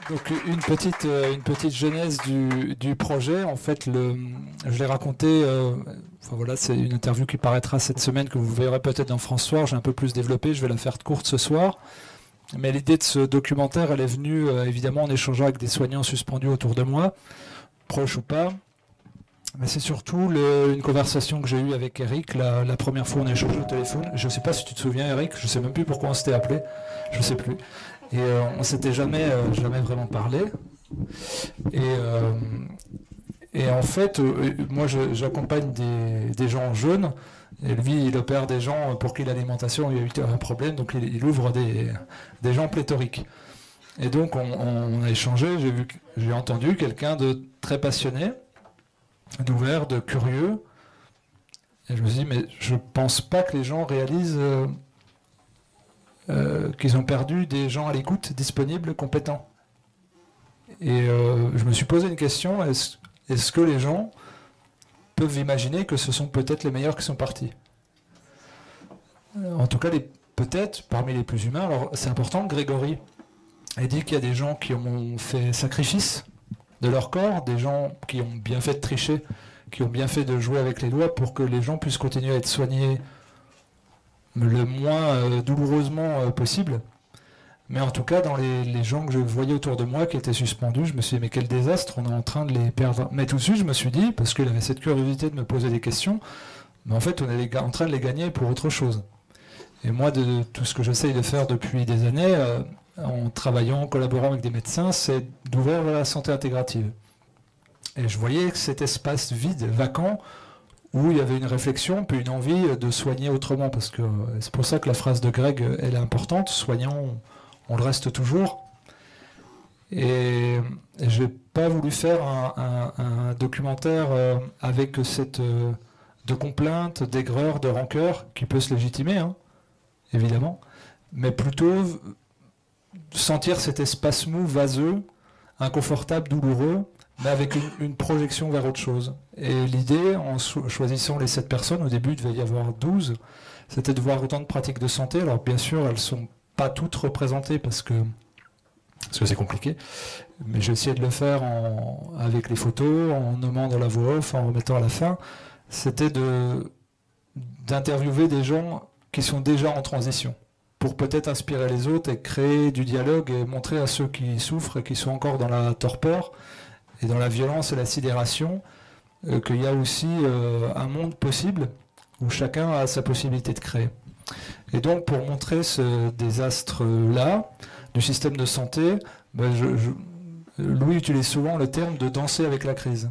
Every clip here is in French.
Donc une petite genèse du projet. En fait, je l'ai raconté. Enfin voilà, c'est une interview qui paraîtra cette semaine que vous verrez peut-être dans France Soir. J'ai un peu plus développé. Je vais la faire courte ce soir. Mais l'idée de ce documentaire, elle est venue évidemment en échangeant avec des soignants suspendus autour de moi, proches ou pas. Mais c'est surtout une conversation que j'ai eue avec Eric la première fois on a échangé au téléphone. Je ne sais pas si tu te souviens, Eric. Je ne sais même plus pourquoi on s'était appelé. Je ne sais plus. Et on s'était jamais vraiment parlé. Et en fait, moi j'accompagne des gens jeunes. Et lui, il opère des gens pour qui l'alimentation, il y a eu un problème, donc il ouvre des gens pléthoriques. Et donc on a échangé, j'ai entendu quelqu'un de très passionné, d'ouvert, de curieux. Et je me suis dit, mais je pense pas que les gens réalisent qu'ils ont perdu des gens à l'écoute, disponibles, compétents. Et je me suis posé une question, est-ce que les gens peuvent imaginer que ce sont peut-être les meilleurs qui sont partis? En tout cas, peut-être parmi les plus humains. Alors c'est important, Grégory a dit qu'il y a des gens qui ont fait sacrifice de leur corps, des gens qui ont bien fait de tricher, qui ont bien fait de jouer avec les lois pour que les gens puissent continuer à être soignés le moins douloureusement possible. Mais en tout cas, dans les gens que je voyais autour de moi qui étaient suspendus, je me suis dit, mais quel désastre, on est en train de les perdre. Mais tout de suite, je me suis dit, parce qu'il avait cette curiosité de me poser des questions, mais en fait, on est en train de les gagner pour autre chose. Et moi, de tout ce que j'essaye de faire depuis des années, en travaillant, en collaborant avec des médecins, c'est d'ouvrir vers la santé intégrative. Et je voyais que cet espace vide, vacant, où il y avait une réflexion, puis une envie de soigner autrement, parce que c'est pour ça que la phrase de Greg, elle est importante, soignons, on le reste toujours. Et je n'ai pas voulu faire un documentaire avec de complaintes, d'aigreur, de rancœur, qui peut se légitimer, hein, évidemment, mais plutôt sentir cet espace mou, vaseux, inconfortable, douloureux, mais avec une projection vers autre chose. Et l'idée, en choisissant les 7 personnes, au début il devait y avoir 12, c'était de voir autant de pratiques de santé. Alors bien sûr, elles ne sont pas toutes représentées parce que c'est compliqué, mais j'ai essayé de le faire avec les photos, en nommant dans la voix off, en remettant à la fin. C'était d'interviewer des gens qui sont déjà en transition, pour peut-être inspirer les autres et créer du dialogue et montrer à ceux qui souffrent et qui sont encore dans la torpeur et dans la violence et la sidération qu'il y a aussi un monde possible où chacun a sa possibilité de créer. Et donc pour montrer ce désastre-là du système de santé, Louis utilise souvent le terme de danser avec la crise.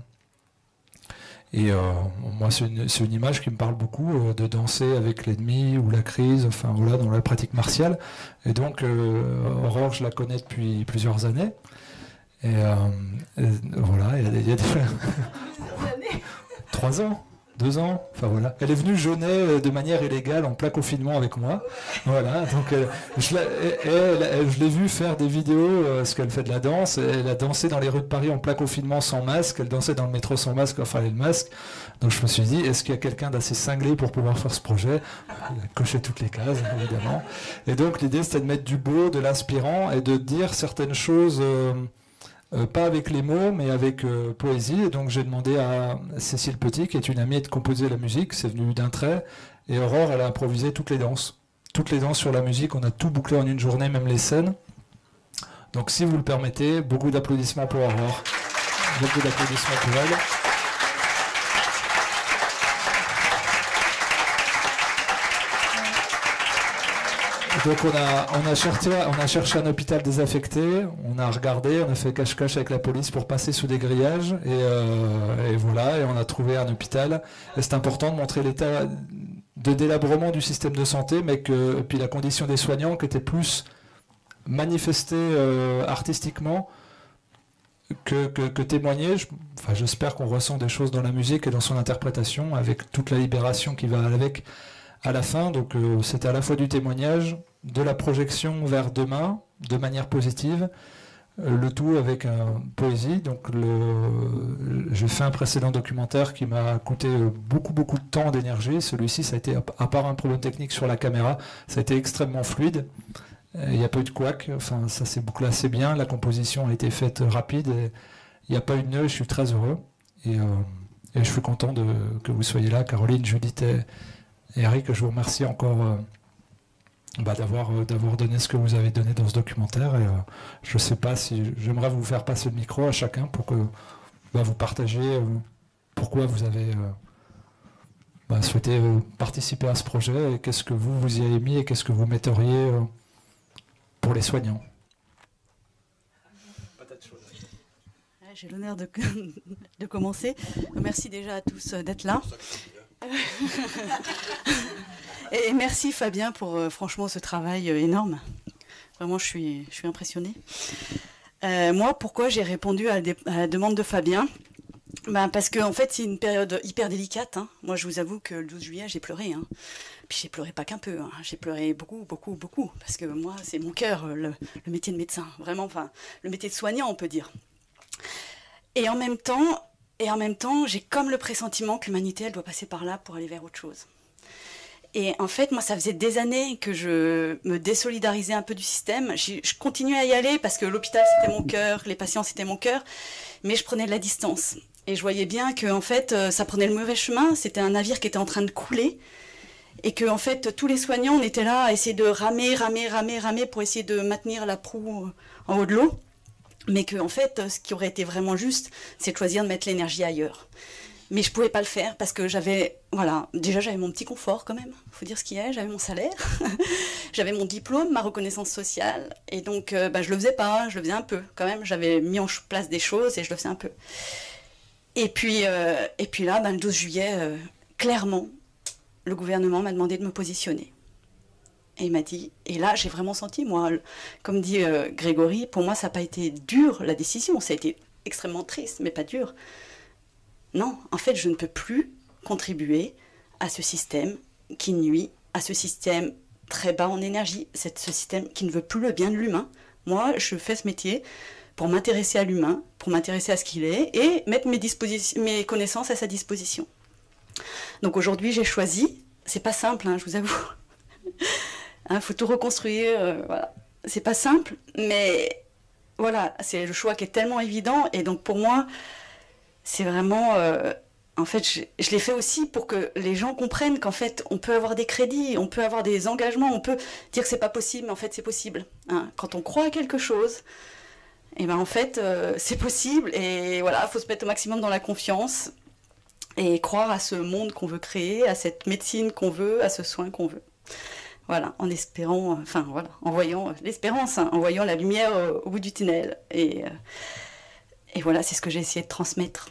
Et moi, c'est une image qui me parle beaucoup, de danser avec l'ennemi ou la crise, enfin voilà, dans la pratique martiale. Et donc, Aurore, je la connais depuis plusieurs années. Et voilà, il y a des... 3 ans, 2 ans, enfin voilà. Elle est venue jeûner de manière illégale en plein confinement avec moi. Voilà, donc je l'ai vue faire des vidéos, parce qu'elle fait de la danse. Elle a dansé dans les rues de Paris en plein confinement sans masque. Elle dansait dans le métro sans masque, enfin elle a le masque. Donc je me suis dit, est-ce qu'il y a quelqu'un d'assez cinglé pour pouvoir faire ce projet? Elle a coché toutes les cases, évidemment. Et donc l'idée, c'était de mettre du beau, de l'inspirant et de dire certaines choses... pas avec les mots, mais avec poésie. Et donc j'ai demandé à Cécile Petit, qui est une amie, de composer la musique. C'est venu d'un trait. Et Aurore, elle a improvisé toutes les danses. Toutes les danses sur la musique. On a tout bouclé en une journée, même les scènes. Donc si vous le permettez, beaucoup d'applaudissements pour Aurore. Beaucoup d'applaudissements pour elle. Donc on a cherché un hôpital désaffecté, on a regardé, on a fait cache-cache avec la police pour passer sous des grillages, et voilà, et on a trouvé un hôpital. Et c'est important de montrer l'état de délabrement du système de santé, mais et puis la condition des soignants qui était plus manifestée artistiquement que témoigner. Enfin, j'espère qu'on ressent des choses dans la musique et dans son interprétation, avec toute la libération qui va avec à la fin. Donc c'était à la fois du témoignage, de la projection vers demain, de manière positive, le tout avec poésie. Donc j'ai fait un précédent documentaire qui m'a coûté beaucoup de temps, d'énergie. Celui-ci, ça a été, à part un problème technique sur la caméra, ça a été extrêmement fluide. Il n'y a pas eu de couac, enfin, ça s'est bouclé assez bien. La composition a été faite rapide. Et il n'y a pas eu de nœud, je suis très heureux. Et je suis content que vous soyez là, Caroline, Judith et Eric. Je vous remercie encore d'avoir donné ce que vous avez donné dans ce documentaire. Et je ne sais pas si j'aimerais vous faire passer le micro à chacun pour que vous partagiez pourquoi vous avez souhaité participer à ce projet et qu'est-ce que vous y avez mis et qu'est-ce que vous metteriez pour les soignants. J'ai l'honneur de commencer. Merci déjà à tous d'être là. Et merci Fabien pour franchement ce travail énorme. Vraiment, je suis impressionnée. Moi, pourquoi j'ai répondu à la demande de Fabien ? Parce que en fait, c'est une période hyper délicate. Hein. Moi, je vous avoue que le 12 juillet, j'ai pleuré. Hein. Puis j'ai pleuré pas qu'un peu. Hein. J'ai pleuré beaucoup, beaucoup, beaucoup. Parce que moi, c'est mon cœur, le métier de médecin. Vraiment, enfin, le métier de soignant, on peut dire. Et en même temps, j'ai comme le pressentiment que l'humanité, elle doit passer par là pour aller vers autre chose. Et en fait, moi, ça faisait des années que je me désolidarisais un peu du système. Je continuais à y aller parce que l'hôpital, c'était mon cœur, les patients, c'était mon cœur. Mais je prenais de la distance. Et je voyais bien que, en fait, ça prenait le mauvais chemin. C'était un navire qui était en train de couler. Et que, en fait, tous les soignants, on était là à essayer de ramer pour essayer de maintenir la proue en haut de l'eau. Mais que, en fait, ce qui aurait été vraiment juste, c'est de choisir de mettre l'énergie ailleurs. Mais je pouvais pas le faire parce que déjà j'avais mon petit confort quand même, faut dire ce qu'il y a, j'avais mon salaire, j'avais mon diplôme, ma reconnaissance sociale, et donc je le faisais pas, je le faisais un peu quand même, j'avais mis en place des choses et je le faisais un peu. Et puis là, le 12 juillet, clairement, le gouvernement m'a demandé de me positionner. Et il m'a dit, et là j'ai vraiment senti, moi, comme dit Grégory, pour moi ça n'a pas été dur la décision, ça a été extrêmement triste, mais pas dur. Non, en fait, je ne peux plus contribuer à ce système qui nuit, à ce système très bas en énergie, ce système qui ne veut plus le bien de l'humain. Moi, je fais ce métier pour m'intéresser à l'humain, pour m'intéresser à ce qu'il est et mettre mes connaissances à sa disposition. Donc aujourd'hui, j'ai choisi, c'est pas simple, hein, je vous avoue. Faut tout reconstruire, voilà. C'est pas simple, mais voilà, c'est le choix qui est tellement évident et donc pour moi, c'est vraiment, en fait, je l'ai fait aussi pour que les gens comprennent qu'en fait, on peut avoir des crédits, on peut avoir des engagements, on peut dire que c'est pas possible, mais en fait, c'est possible. Hein. Quand on croit à quelque chose, et en fait, c'est possible. Et voilà, il faut se mettre au maximum dans la confiance et croire à ce monde qu'on veut créer, à cette médecine qu'on veut, à ce soin qu'on veut. Voilà, en espérant, en voyant l'espérance, hein, en voyant la lumière au bout du tunnel. Et voilà, c'est ce que j'ai essayé de transmettre.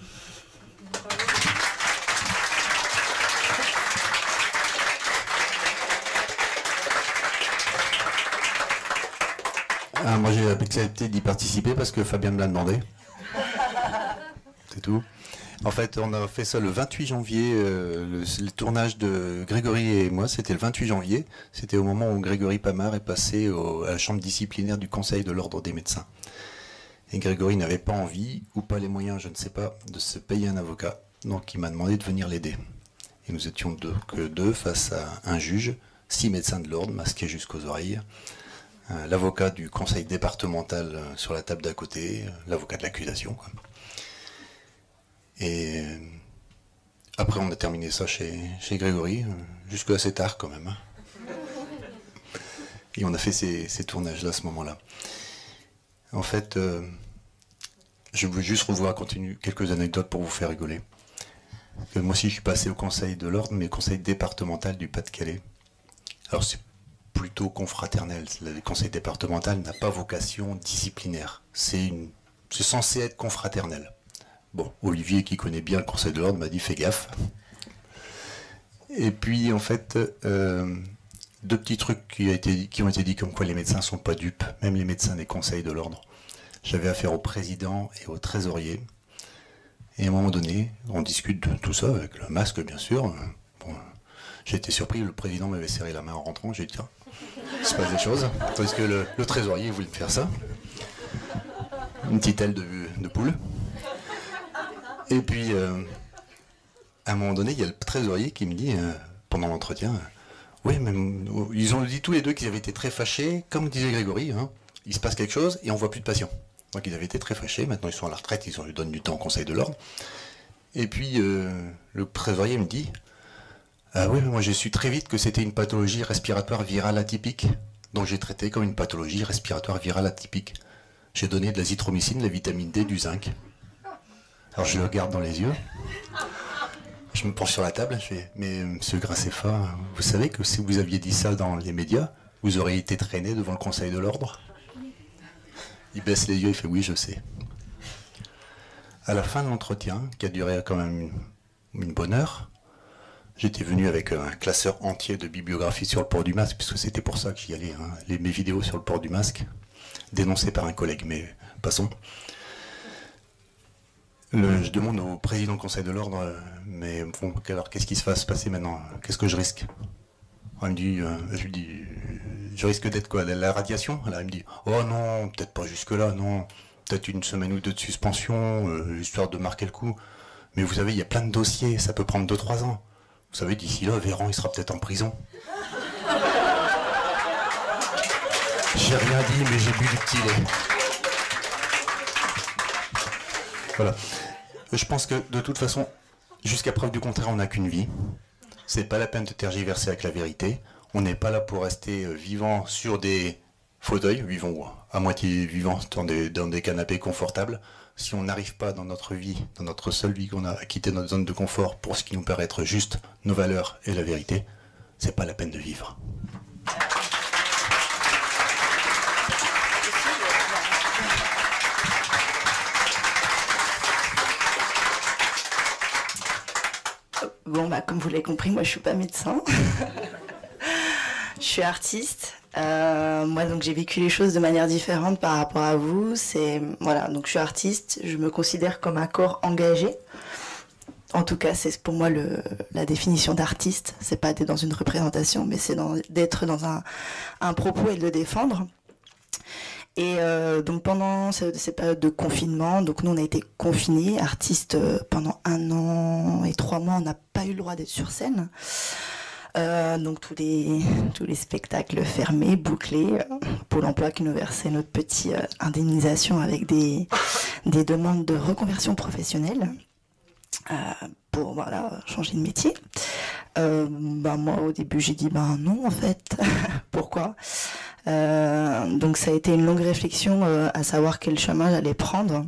Moi, j'ai accepté d'y participer parce que Fabien me l'a demandé. C'est tout. En fait, on a fait ça le 28 janvier. Le tournage de Grégory et moi, c'était le 28 janvier. C'était au moment où Grégory Pamard est passé à la chambre disciplinaire du Conseil de l'Ordre des médecins. Et Grégory n'avait pas envie, ou pas les moyens, je ne sais pas, de se payer un avocat. Donc il m'a demandé de venir l'aider. Et nous étions deux face à un juge, 6 médecins de l'ordre, masqués jusqu'aux oreilles, l'avocat du conseil départemental sur la table d'à côté, l'avocat de l'accusation. Et après on a terminé ça chez Grégory, jusque assez tard quand même. Et on a fait ces tournages-là à ce moment-là. En fait, je veux juste vous raconter quelques anecdotes pour vous faire rigoler. Moi aussi, je suis passé au Conseil de l'Ordre, mais au Conseil départemental du Pas-de-Calais. Alors, c'est plutôt confraternel. Le Conseil départemental n'a pas vocation disciplinaire. C'est censé être confraternel. Bon, Olivier, qui connaît bien le Conseil de l'Ordre, m'a dit « fais gaffe ». Et puis, en fait... 2 petits trucs qui ont été dit comme quoi les médecins ne sont pas dupes, même les médecins des conseils de l'ordre. J'avais affaire au président et au trésorier. Et à un moment donné, on discute de tout ça, avec le masque bien sûr. Bon, j'ai été surpris, le président m'avait serré la main en rentrant, j'ai dit tiens, il se passe des choses. Tandis que le trésorier voulait me faire ça. Une petite aile de poule. Et puis, à un moment donné, il y a le trésorier qui me dit, pendant l'entretien, Oui, mais ils ont dit tous les deux qu'ils avaient été très fâchés, comme disait Grégory, hein, il se passe quelque chose et on voit plus de patients. Donc ils avaient été très fâchés, maintenant ils sont à la retraite, ils donnent du temps au Conseil de l'Ordre. Et puis le trésorier me dit, ah oui, mais moi j'ai su très vite que c'était une pathologie respiratoire virale atypique, donc j'ai traité comme une pathologie respiratoire virale atypique. J'ai donné de l'azithromycine, de la vitamine D, du zinc. Alors je le regarde dans les yeux, je me penche sur la table, je fais, mais monsieur Graceffa, vous savez que si vous aviez dit ça dans les médias, vous auriez été traîné devant le Conseil de l'Ordre? Il baisse les yeux, il fait oui, je sais. À la fin de l'entretien, qui a duré quand même une bonne heure, j'étais venu avec un classeur entier de bibliographie sur le port du masque, puisque c'était pour ça que j'y allais, hein, mes vidéos sur le port du masque, dénoncées par un collègue, mais passons. Je demande au président du Conseil de l'Ordre, mais bon, alors qu'est-ce qui va se passer maintenant? Qu'est-ce que je risque? Il me dit, je lui dis, je risque d'être quoi? De la radiation? Alors il me dit, oh non, peut-être pas jusque-là, non. Peut-être une semaine ou deux de suspension, histoire de marquer le coup. Mais vous savez, il y a plein de dossiers, ça peut prendre 2-3 ans. Vous savez, d'ici là, Véran, il sera peut-être en prison. J'ai rien dit, mais j'ai bu du petit lait. Voilà. Je pense que, de toute façon, jusqu'à preuve du contraire, on n'a qu'une vie. C'est pas la peine de tergiverser avec la vérité. On n'est pas là pour rester vivant sur des fauteuils, vivant à moitié vivant dans des canapés confortables. Si on n'arrive pas dans notre vie, dans notre seule vie qu'on a, à quitter notre zone de confort pour ce qui nous paraît être juste, nos valeurs et la vérité, c'est pas la peine de vivre. Bon, bah, comme vous l'avez compris, moi je suis pas médecin. Je suis artiste. Moi, donc j'ai vécu les choses de manière différente par rapport à vous. Voilà, donc je suis artiste. Je me considère comme un corps engagé. En tout cas, c'est pour moi la définition d'artiste. C'est pas d'être dans une représentation, mais c'est d'être dans un propos et de le défendre. Et donc pendant cette période de confinement, donc nous on a été confinés, artistes pendant 1 an et 3 mois, on n'a pas eu le droit d'être sur scène. Donc tous les spectacles fermés, bouclés, Pôle emploi qui nous versait notre petite indemnisation avec des demandes de reconversion professionnelle pour voilà, changer de métier. Moi au début j'ai dit non en fait, pourquoi? Donc ça a été une longue réflexion à savoir quel chemin j'allais prendre,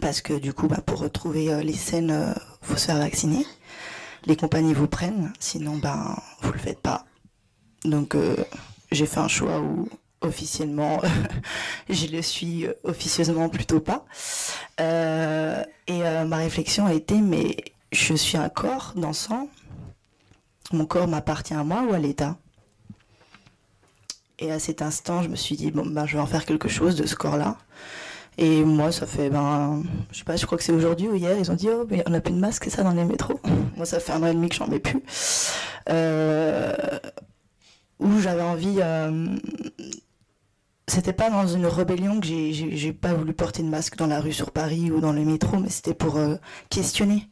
parce que du coup pour retrouver les scènes faut se faire vacciner, les compagnies vous prennent, sinon vous le faites pas. Donc j'ai fait un choix où officiellement je le suis, officieusement plutôt pas, et ma réflexion a été mais je suis un corps dansant, mon corps m'appartient à moi ou à l'État? Et à cet instant, je me suis dit, je vais en faire quelque chose de ce corps-là. Et moi, ça fait, je sais pas, je crois que c'est aujourd'hui ou hier, ils ont dit, oh, mais on n'a plus de masque, c'est ça, dans les métros. Moi, ça fait 1 an et demi que j'en mets plus. Où j'avais envie, c'était pas dans une rébellion que j'ai pas voulu porter de masque dans la rue sur Paris ou dans le métro, mais c'était pour questionner.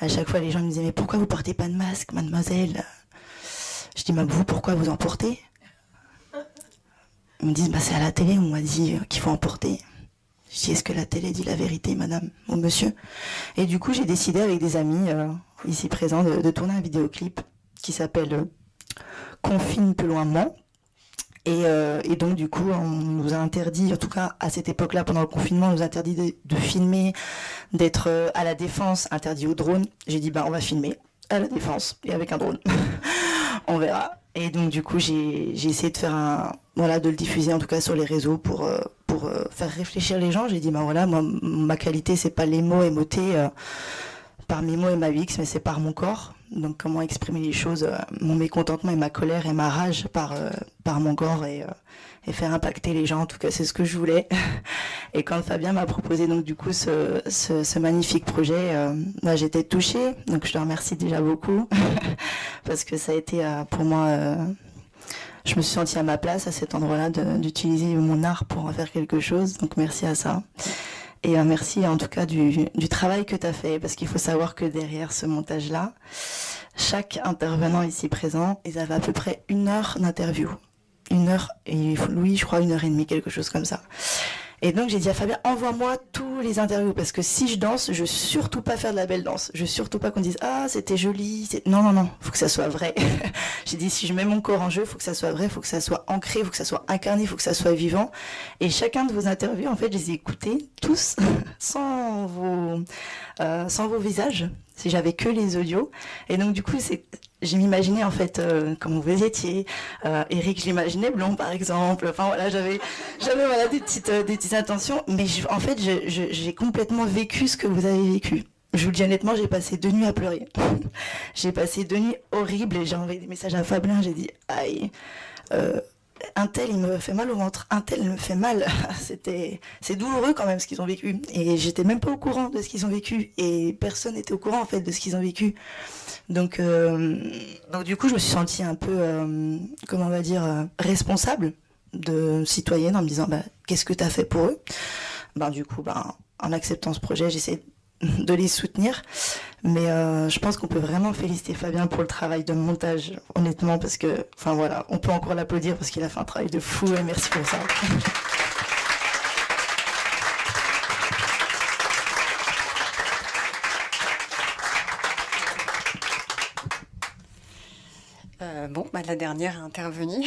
À chaque fois, les gens me disaient, mais pourquoi vous portez pas de masque, mademoiselle? Je dis, vous, pourquoi vous en portez? Ils me disent, c'est à la télé, on m'a dit qu'il faut en porter. Je dis, est-ce que la télé dit la vérité, madame ou monsieur? Et du coup, j'ai décidé avec des amis ici présents de tourner un vidéoclip qui s'appelle Confine plus loin Mans. Et donc, du coup, on nous a interdit, en tout cas à cette époque-là, pendant le confinement, on nous a interdit de filmer, d'être à la Défense, interdit au drone. J'ai dit, on va filmer à la Défense et avec un drone. On verra. Et donc du coup j'ai essayé de faire de le diffuser en tout cas sur les réseaux pour faire réfléchir les gens. J'ai dit moi ma qualité c'est pas les mots émotés par mes mots et ma VX, mais c'est par mon corps. Donc comment exprimer les choses, mon mécontentement et ma colère et ma rage par mon corps et faire impacter les gens. En tout cas c'est ce que je voulais. Et quand Fabien m'a proposé donc du coup ce magnifique projet, j'étais touchée. Donc je te remercie déjà beaucoup parce que ça a été pour moi, je me suis sentie à ma place à cet endroit-là d'utiliser mon art pour en faire quelque chose. Donc merci à ça. Et merci en tout cas du travail que tu as fait, parce qu'il faut savoir que derrière ce montage-là, chaque intervenant ici présent, ils avaient à peu près 1 heure d'interview. 1 heure, et Louis, je crois 1h30, quelque chose comme ça. Et donc j'ai dit à Fabien, envoie-moi tous les interviews, parce que si je danse, je veux surtout pas faire de la belle danse. Je veux surtout pas qu'on dise, ah c'était joli. Non, non, non, faut que ça soit vrai. J'ai dit, si je mets mon corps en jeu, faut que ça soit vrai, faut que ça soit ancré, faut que ça soit incarné, faut que ça soit vivant. Et chacun de vos interviews, en fait, je les ai écoutés tous, sans vos visages, si j'avais que les audios. Et donc du coup, j'ai m'imaginais en fait comment vous étiez. Eric, je l'imaginais blond par exemple. Enfin voilà, j'avais voilà des petites intentions. Mais en fait, j'ai complètement vécu ce que vous avez vécu. Je vous le dis honnêtement, j'ai passé 2 nuits à pleurer. J'ai passé 2 nuits horribles et j'ai envoyé des messages à Fabien. J'ai dit, aïe. Un tel, il me fait mal au ventre, un tel, il me fait mal. C'est douloureux quand même ce qu'ils ont vécu. Et j'étais même pas au courant de ce qu'ils ont vécu. Et personne n'était au courant en fait de ce qu'ils ont vécu. Donc du coup, je me suis sentie un peu, comment on va dire, responsable de citoyenne en me disant, qu'est-ce que tu as fait pour eux? Du coup, en acceptant ce projet, j'essaie de les soutenir. Mais je pense qu'on peut vraiment féliciter Fabien pour le travail de montage, honnêtement, parce que, enfin voilà, on peut encore l'applaudir parce qu'il a fait un travail de fou et merci pour ça. La dernière intervenue.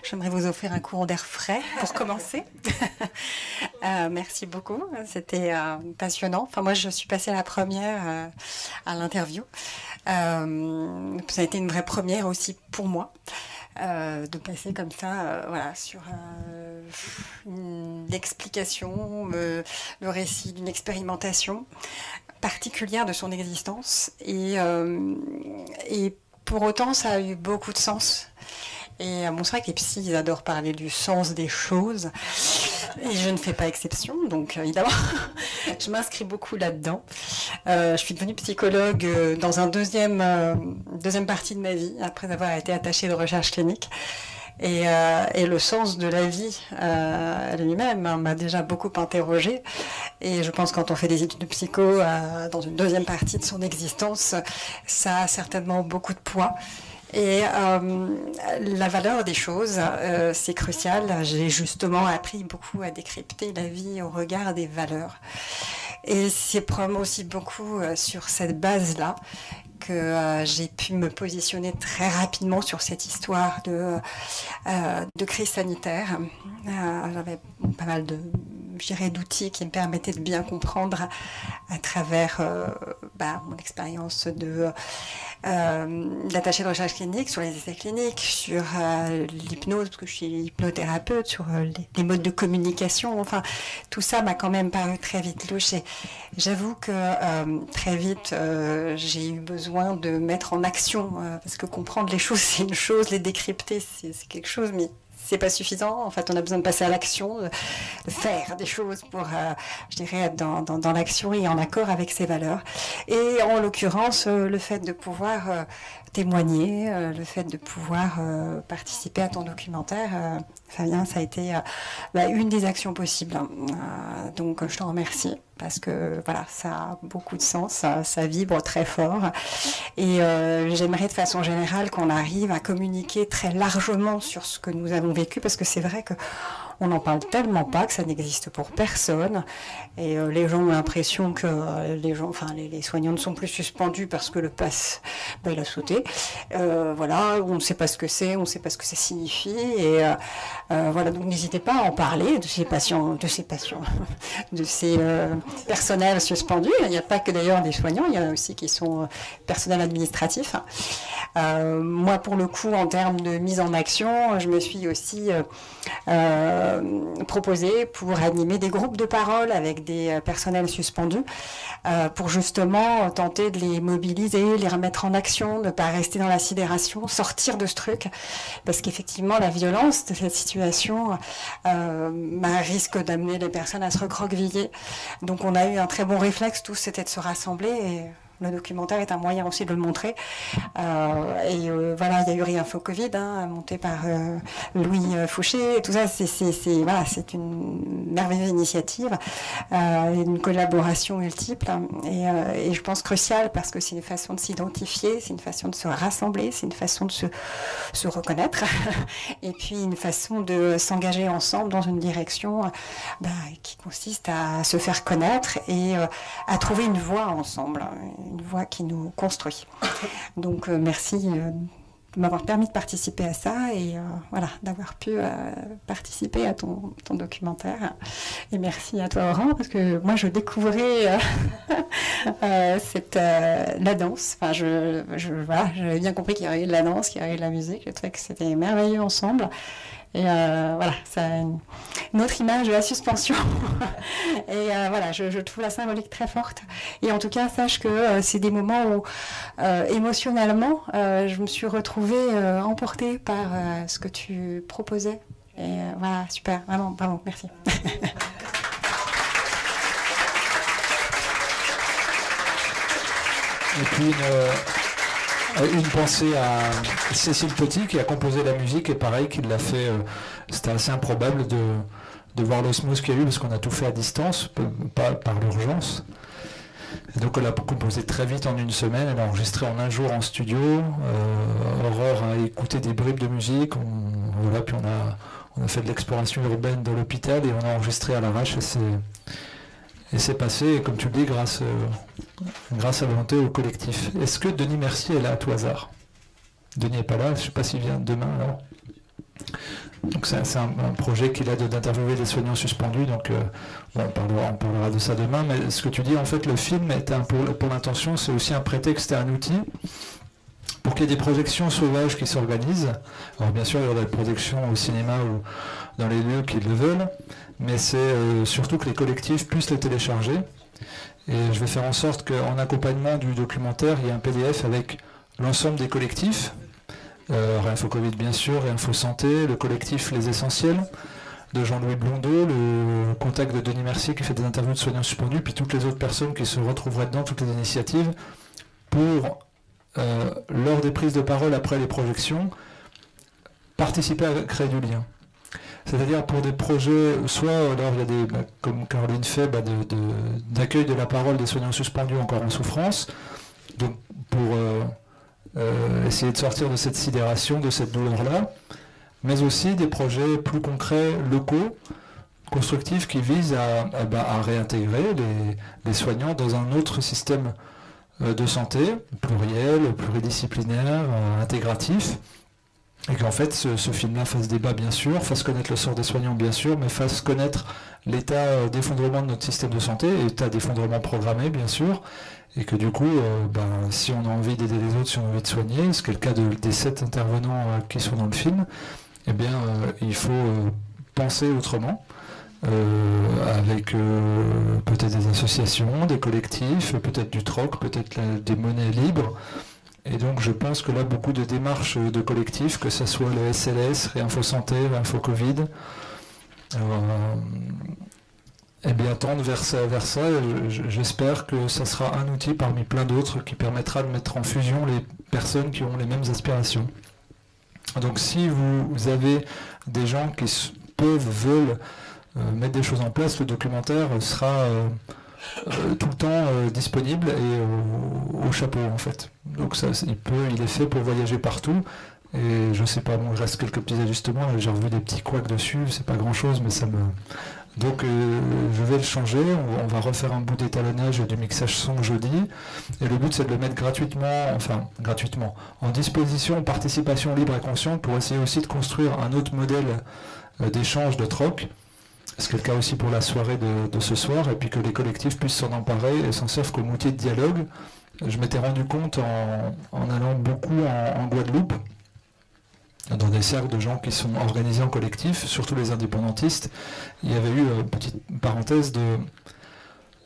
J'aimerais vous offrir un courant d'air frais pour commencer. Merci beaucoup, c'était passionnant. Enfin, moi, je suis passée la première à l'interview. Ça a été une vraie première aussi pour moi. De passer comme ça, sur une explication, le récit d'une expérimentation particulière de son existence. Et pour autant, ça a eu beaucoup de sens. Et c'est vrai que les psys, ils adorent parler du sens des choses. Et je ne fais pas exception, donc évidemment, je m'inscris beaucoup là-dedans. Je suis devenue psychologue dans un deuxième partie de ma vie, après avoir été attachée de recherche clinique. Et le sens de la vie lui-même m'a déjà beaucoup interrogée. Et je pense que quand on fait des études de psycho dans une deuxième partie de son existence, ça a certainement beaucoup de poids. Et la valeur des choses, c'est crucial. J'ai justement appris beaucoup à décrypter la vie au regard des valeurs. Et c'est probablement aussi beaucoup sur cette base-là que j'ai pu me positionner très rapidement sur cette histoire de crise sanitaire. J'avais pas mal d'outils qui me permettaient de bien comprendre à travers mon expérience d'attaché de recherche clinique, sur les essais cliniques, sur l'hypnose, parce que je suis hypnothérapeute, sur les modes de communication. Enfin, tout ça m'a quand même paru très vite louche. Et j'avoue que très vite, j'ai eu besoin de mettre en action, parce que comprendre les choses, c'est une chose, les décrypter, c'est quelque chose, mais c'est pas suffisant. En fait, on a besoin de passer à l'action, de faire des choses pour, être dans l'action et en accord avec ses valeurs. Et en l'occurrence, le fait de pouvoir témoigner, le fait de pouvoir participer à ton documentaire, Fabien, ça a été une des actions possibles. Donc, je te remercie parce que ça a beaucoup de sens, ça vibre très fort. Et j'aimerais de façon générale qu'on arrive à communiquer très largement sur ce que nous avons vécu, parce que c'est vrai que on n'en parle tellement pas, que ça n'existe pour personne. Et les gens ont l'impression que les soignants ne sont plus suspendus parce que le pass, il a sauté. On ne sait pas ce que c'est, on ne sait pas ce que ça signifie. Et donc n'hésitez pas à en parler de ces patients, de ces personnels suspendus. Il n'y a pas que d'ailleurs des soignants, il y en a aussi qui sont personnels administratifs. Moi, pour le coup, en termes de mise en action, je me suis aussi proposé pour animer des groupes de parole avec des personnels suspendus pour justement tenter de les mobiliser, les remettre en action, ne pas rester dans la sidération, sortir de ce truc, parce qu'effectivement la violence de cette situation risque d'amener les personnes à se recroqueviller. Donc on a eu un très bon réflexe tous, c'était de se rassembler et le documentaire est un moyen aussi de le montrer. Voilà, il y a eu Rien Faux Covid, monté par Louis Fouché, et tout ça, c'est une merveilleuse initiative, une collaboration multiple, et je pense cruciale, parce que c'est une façon de s'identifier, c'est une façon de se rassembler, c'est une façon de se reconnaître, et puis une façon de s'engager ensemble dans une direction qui consiste à se faire connaître et à trouver une voie ensemble, une voie qui nous construit. Donc merci de m'avoir permis de participer à ça et d'avoir pu participer à ton documentaire. Et merci à toi, Oran, parce que moi je découvrais la danse. Enfin, j'avais bien compris qu'il y avait de la danse, qu'il y avait de la musique. Je trouvais que c'était merveilleux ensemble. Et ça a une autre image de la suspension. Et je trouve la symbolique très forte. Et en tout cas, sache que c'est des moments où, émotionnellement, je me suis retrouvée emportée par ce que tu proposais. Et voilà, super, vraiment, bravo, merci. Et puis une pensée à Cécile Petit qui a composé la musique et pareil qu'il l'a fait, c'était assez improbable de voir l'osmose qu'il y a eu parce qu'on a tout fait à distance, pas par l'urgence. Et donc elle a composé très vite en une semaine, elle a enregistré en un jour en studio, Aurore a écouté des bribes de musique, puis on a fait de l'exploration urbaine dans l'hôpital et on a enregistré à l'arrache et c'est passé, et comme tu le dis, grâce à la volonté au collectif. Est-ce que Denis Mercier est là à tout hasard? Denis n'est pas là, je ne sais pas s'il vient demain alors. Donc c'est un projet qu'il a d'interviewer des soignants suspendus, donc on parlera de ça demain, mais ce que tu dis, en fait, le film est pour l'intention, c'est aussi un prétexte et un outil pour qu'il y ait des projections sauvages qui s'organisent. Alors bien sûr, il y aura des projections au cinéma ou dans les lieux qui le veulent, mais c'est surtout que les collectifs puissent les télécharger. Et je vais faire en sorte qu'en accompagnement du documentaire, il y ait un PDF avec l'ensemble des collectifs. Rien Faux Covid, bien sûr, Rien Faux Santé, le collectif Les Essentiels, de Jean-Louis Blondeau, le contact de Denis Mercier qui fait des interviews de soignants suspendus, puis toutes les autres personnes qui se retrouveraient dedans, toutes les initiatives, pour, lors des prises de parole après les projections, participer à créer du lien. C'est-à-dire pour des projets, soit alors il y a des, comme Caroline fait, d'accueil de la parole des soignants suspendus encore en souffrance, donc pour essayer de sortir de cette sidération, de cette douleur-là, mais aussi des projets plus concrets, locaux, constructifs, qui visent à réintégrer les soignants dans un autre système de santé, pluriel, pluridisciplinaire, intégratif, et qu'en fait ce film-là fasse débat bien sûr, fasse connaître le sort des soignants bien sûr, mais fasse connaître l'état d'effondrement de notre système de santé, état d'effondrement programmé bien sûr, et que du coup, si on a envie d'aider les autres, si on a envie de soigner, ce qui est le cas des 7 intervenants qui sont dans le film, eh bien il faut penser autrement, avec peut-être des associations, des collectifs, peut-être du troc, peut-être des monnaies libres. Et donc je pense que là, beaucoup de démarches de collectifs, que ce soit le SLS, Rien Faux Santé, Rien Faux Covid, tendent vers ça. J'espère que ça sera un outil parmi plein d'autres qui permettra de mettre en fusion les personnes qui ont les mêmes aspirations. Donc si vous avez des gens qui veulent mettre des choses en place, le documentaire sera tout le temps disponible et au chapeau en fait. Donc ça, il est fait pour voyager partout. Et je sais pas, il reste quelques petits ajustements, j'ai revu des petits couacs dessus, c'est pas grand chose, mais ça me... Donc je vais le changer, on va refaire un bout d'étalonnage et du mixage son jeudi, et le but c'est de le mettre gratuitement, en disposition, en participation libre et consciente, pour essayer aussi de construire un autre modèle d'échange, de troc, ce qui est le cas aussi pour la soirée de ce soir, et puis que les collectifs puissent s'en emparer et s'en servent comme outil de dialogue. Je m'étais rendu compte en allant beaucoup en Guadeloupe, dans des cercles de gens qui sont organisés en collectif, surtout les indépendantistes. Il y avait eu, petite parenthèse,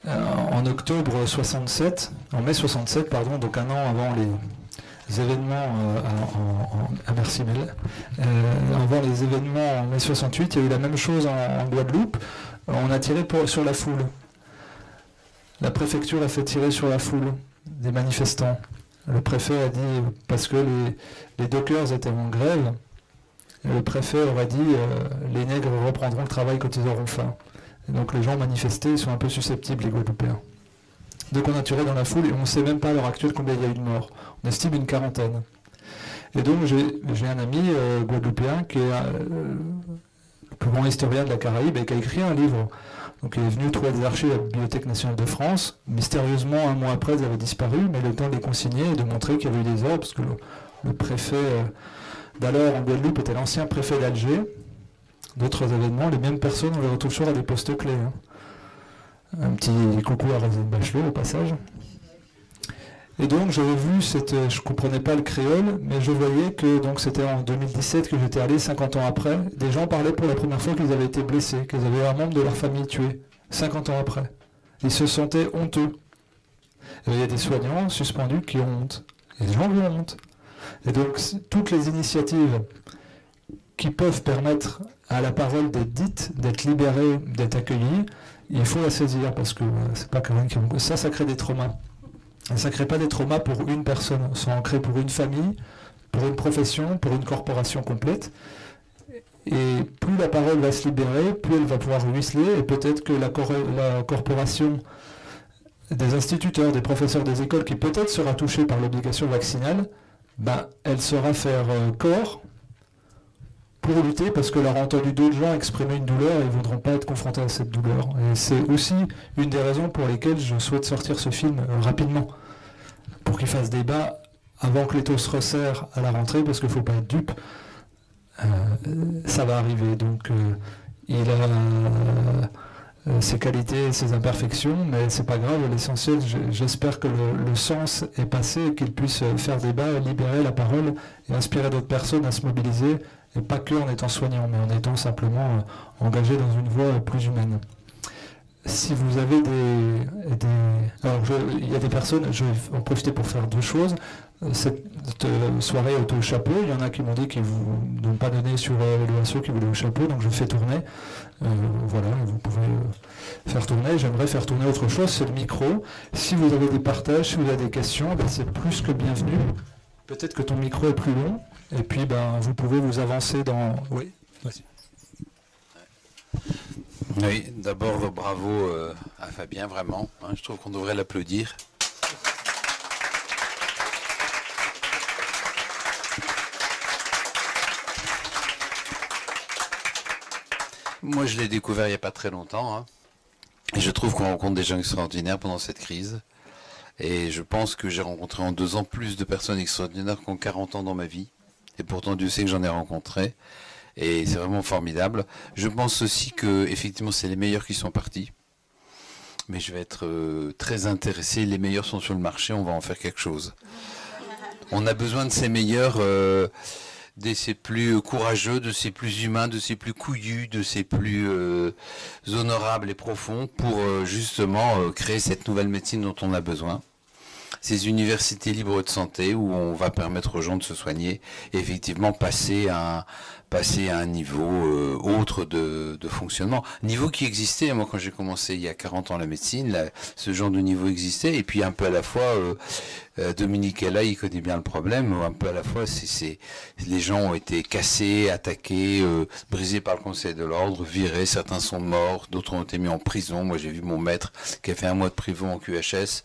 en octobre 67, en mai 67, pardon, donc un an avant les événements, merci Mel, avant les événements en mai 68, il y a eu la même chose en Guadeloupe. On a tiré sur la foule. La préfecture a fait tirer sur la foule. des manifestants. Le préfet a dit, parce que les dockers étaient en grève, le préfet aurait dit les nègres reprendront le travail quand ils auront faim. Et donc les gens manifestés, ils sont un peu susceptibles, les Guadeloupéens. Donc on a tiré dans la foule et on ne sait même pas à l'heure actuelle combien il y a eu de morts. On estime une 40aine. Et donc j'ai un ami guadeloupéen qui est le plus grand historien de la Caraïbe et qui a écrit un livre. Donc il est venu trouver des archives à la Bibliothèque nationale de France. Mystérieusement, un mois après, ils avaient disparu, mais le temps de les consigner et de montrer qu'il y avait eu des ordres, parce que le préfet d'alors en Guadeloupe était l'ancien préfet d'Alger. D'autres événements, les mêmes personnes, on les retrouve toujours à des postes clés. Hein. Un petit coucou à Roselyne Bachelot au passage. Et donc j'avais vu je comprenais pas le créole, mais je voyais que donc c'était en 2017 que j'étais allé, 50 ans après, des gens parlaient pour la première fois qu'ils avaient été blessés, qu'ils avaient un membre de leur famille tué, 50 ans après. Ils se sentaient honteux. Et il y a des soignants suspendus qui ont honte. Et des gens qui ont honte. Et donc toutes les initiatives qui peuvent permettre à la parole d'être dite, d'être libérée, d'être accueillie, il faut la saisir parce que c'est pas quelqu'un qui... Ça crée des traumas. Et ça ne crée pas des traumas pour une personne, ça en crée pour une famille, pour une profession, pour une corporation complète. Et plus la parole va se libérer, plus elle va pouvoir ruisseler, et peut-être que la corporation des instituteurs, des professeurs des écoles, qui peut-être sera touchée par l'obligation vaccinale, elle saura faire corps pour lutter, parce qu'elle aura entendu d'autres gens exprimer une douleur et ils ne voudront pas être confrontés à cette douleur. Et c'est aussi une des raisons pour lesquelles je souhaite sortir ce film rapidement, pour qu'il fasse débat avant que les taux se resserrent à la rentrée, parce qu'il ne faut pas être dupe. Ça va arriver. Donc il a ses qualités et ses imperfections, mais c'est pas grave. L'essentiel, j'espère que le sens est passé et qu'il puisse faire débat, libérer la parole et inspirer d'autres personnes à se mobiliser. Et pas que en étant soignant, mais en étant simplement engagé dans une voie plus humaine. Si vous avez alors il y a des personnes, je vais en profiter pour faire deux choses. Cette soirée au chapeau, il y en a qui m'ont dit qu'ils ne vont pas donner sur l'évaluation qu'ils voulaient au chapeau, donc je fais tourner. Voilà, vous pouvez faire tourner. J'aimerais faire tourner autre chose, c'est le micro. Si vous avez des partages, si vous avez des questions, c'est plus que bienvenu. Peut-être que ton micro est plus long. Et puis, vous pouvez vous avancer dans... Oui, vas-y. Oui, d'abord, bravo à Fabien, vraiment. Je trouve qu'on devrait l'applaudir. Moi, je l'ai découvert il n'y a pas très longtemps. Et je trouve qu'on rencontre des gens extraordinaires pendant cette crise. Et je pense que j'ai rencontré en 2 ans plus de personnes extraordinaires qu'en 40 ans dans ma vie. Et pourtant, Dieu sait que j'en ai rencontré. Et c'est vraiment formidable. Je pense aussi que, effectivement, c'est les meilleurs qui sont partis. Mais je vais être très intéressé. Les meilleurs sont sur le marché, on va en faire quelque chose. On a besoin de ces meilleurs, de ces plus courageux, de ces plus humains, de ces plus couillus, de ces plus honorables et profonds pour justement créer cette nouvelle médecine dont on a besoin. Ces universités libres de santé où on va permettre aux gens de se soigner et effectivement passer à un niveau autre de fonctionnement. Niveau qui existait, moi quand j'ai commencé il y a 40 ans la médecine, là, ce genre de niveau existait et puis un peu à la fois, Dominique est là, il connaît bien le problème, un peu à la fois les gens ont été cassés, attaqués, brisés par le Conseil de l'Ordre, virés, certains sont morts, d'autres ont été mis en prison. Moi j'ai vu mon maître qui a fait 1 mois de prison en QHS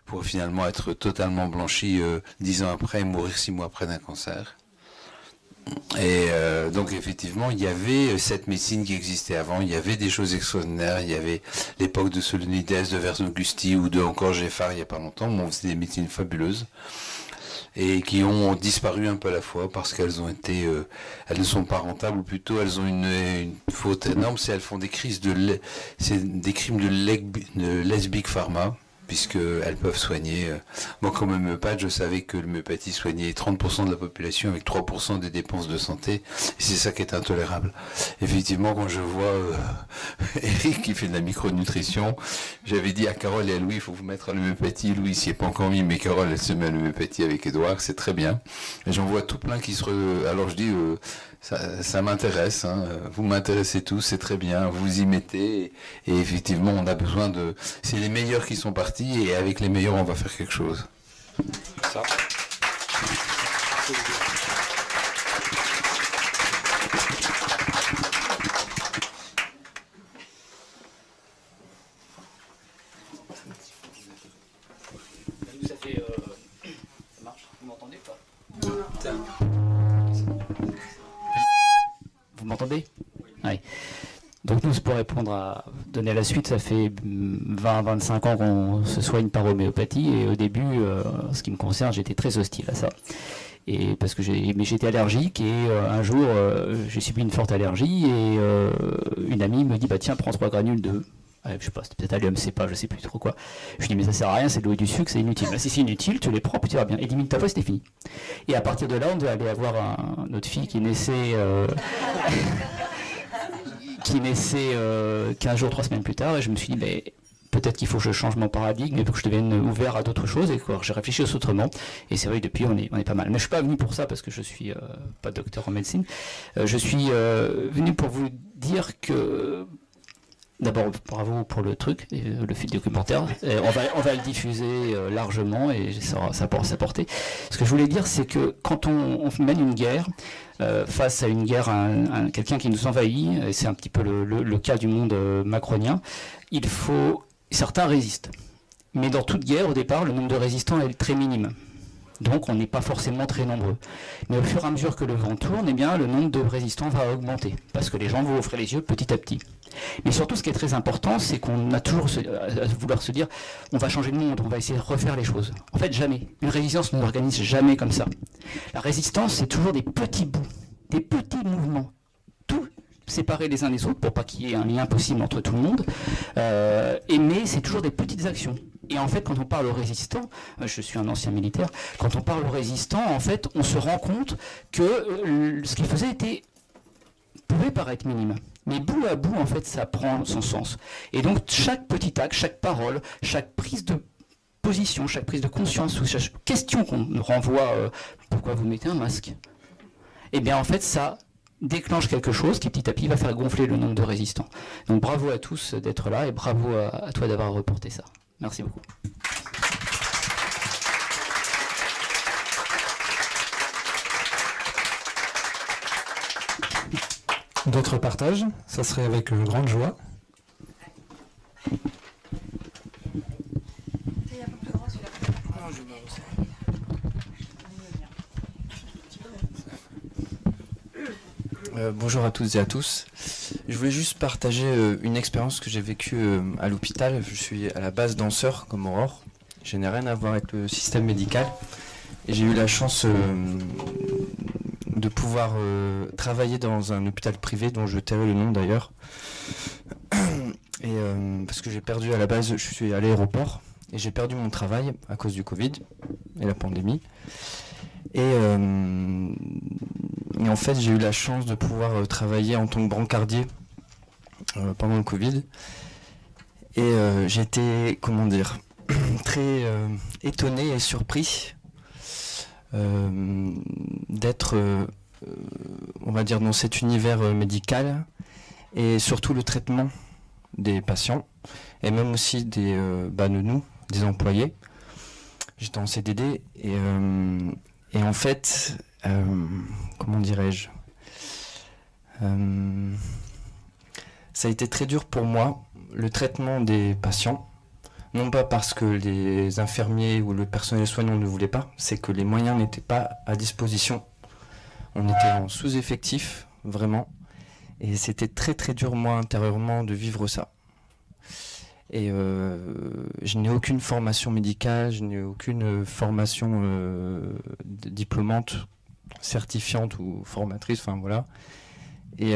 pour finalement être totalement blanchi 10 ans après et mourir 6 mois après d'un cancer. Et donc effectivement, il y avait cette médecine qui existait avant, il y avait des choses extraordinaires, il y avait l'époque de Solonides, de Versnogusti ou de encore Geffard il n'y a pas longtemps, où on faisait des médecines fabuleuses et qui ont disparu un peu à la fois parce qu'elles ont été, elles ne sont pas rentables, ou plutôt elles ont une faute énorme, c'est elles font des crises c'est des crimes de lesbic pharma, puisqu'elles peuvent soigner. Moi, comme homéopathe, je savais que l'homéopathie soignait 30% de la population avec 3% des dépenses de santé, et c'est ça qui est intolérable. Effectivement, quand je vois Eric qui fait de la micronutrition. J'avais dit à Carole et à Louis, il faut vous mettre à l'homéopathie. Louis s'y est pas encore mis, mais Carole, elle se met à l'homéopathie avec Édouard, c'est très bien. Et j'en vois tout plein qui Alors je dis, ça m'intéresse, hein. Vous m'intéressez tous, c'est très bien, vous y mettez. Et effectivement, on a besoin de... C'est les meilleurs qui sont partis, et avec les meilleurs, on va faire quelque chose. Ça. Vous m'entendez? Oui. Donc nous, pour répondre à donner la suite, ça fait 20-25 ans qu'on se soigne par homéopathie, et au début, en ce qui me concerne, j'étais très hostile à ça. Et parce que j'étais allergique, et un jour, j'ai subi une forte allergie, et une amie me dit, bah tiens, prends 3 granules de... je sais pas, c'était peut-être allium, c'est pas, je sais plus trop quoi. Je lui dis, mais ça sert à rien, c'est de l'eau et du sucre, c'est inutile. Là, si c'est inutile, tu les prends, puis tu vas bien. Et 10 minutes après, c'était fini. Et à partir de là, on devait aller avoir notre fille qui naissait... qui naissait 15 jours, 3 semaines plus tard, et je me suis dit, mais peut-être qu'il faut que je change mon paradigme, et que je devienne ouvert à d'autres choses, et que j'ai réfléchi autrement, et c'est vrai que depuis on est pas mal. Mais je suis pas venu pour ça, parce que je suis pas docteur en médecine, je suis venu pour vous dire que, d'abord bravo pour le truc, le film documentaire, on va le diffuser largement, et ça porte sa portée. Ce que je voulais dire, c'est que quand on mène une guerre, face à une guerre, à quelqu'un qui nous envahit, et c'est un petit peu le cas du monde macronien, certains résistent. Mais dans toute guerre, au départ, le nombre de résistants est très minime. Donc on n'est pas forcément très nombreux. Mais au fur et à mesure que le vent tourne, eh bien, le nombre de résistants va augmenter, parce que les gens vont offrir les yeux petit à petit. Mais surtout, ce qui est très important, c'est qu'on a toujours à vouloir se dire, on va changer le monde, on va essayer de refaire les choses. En fait, jamais. Une résistance ne s'organise jamais comme ça. La résistance, c'est toujours des petits bouts, des petits mouvements, tout séparés les uns des autres pour pas qu'il y ait un lien possible entre tout le monde. Mais c'est toujours des petites actions. Et en fait, quand on parle aux résistants, je suis un ancien militaire, quand on parle aux résistants, en fait, on se rend compte que ce qu'ils faisaient pouvait paraître minime. Mais bout à bout, en fait, ça prend son sens. Et donc, chaque petit acte, chaque parole, chaque prise de position, chaque prise de conscience, ou chaque question qu'on renvoie, pourquoi vous mettez un masque? Eh bien, en fait, ça déclenche quelque chose qui, petit à petit, va faire gonfler le nombre de résistants. Donc, bravo à tous d'être là, et bravo à toi d'avoir reporté ça. Merci beaucoup. D'autres partages, ça serait avec grande joie. Bonjour à toutes et à tous. Je voulais juste partager une expérience que j'ai vécue à l'hôpital. Je suis à la base danseur comme Aurore. Je n'ai rien à voir avec le système médical. Et j'ai eu la chance de pouvoir travailler dans un hôpital privé dont je tairai le nom d'ailleurs. Et parce que j'ai perdu à la base, je suis à l'aéroport et j'ai perdu mon travail à cause du Covid et la pandémie. Et en fait, j'ai eu la chance de pouvoir travailler en tant que brancardier pendant le Covid. Et j'ai été, comment dire, très étonné et surpris d'être, on va dire, dans cet univers médical et surtout le traitement des patients et même aussi de nous, des employés. J'étais en CDD et en fait, comment dirais-je, ça a été très dur pour moi, le traitement des patients, non pas parce que les infirmiers ou le personnel soignant ne voulaient pas, c'est que les moyens n'étaient pas à disposition. On était en sous-effectif, vraiment, et c'était très très dur, moi, intérieurement, de vivre ça. Et je n'ai aucune formation médicale, je n'ai aucune formation diplômante, certifiante ou formatrice, enfin voilà. Et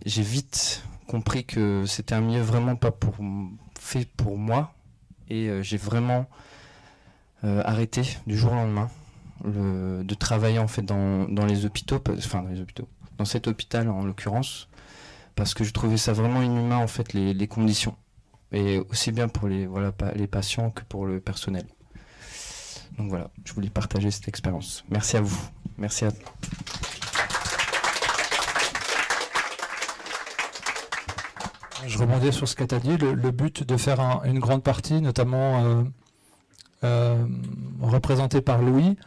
j'ai vite compris que c'était un milieu vraiment pas fait pour moi. Et j'ai vraiment arrêté du jour au lendemain de travailler en fait dans les hôpitaux, dans cet hôpital en l'occurrence, parce que je trouvais ça vraiment inhumain en fait les conditions, et aussi bien pour les patients que pour le personnel. Donc voilà, je voulais partager cette expérience. Merci à vous. Merci à Je rebondis sur ce que tu as dit. Le but de faire une grande partie, notamment représentée par Louis,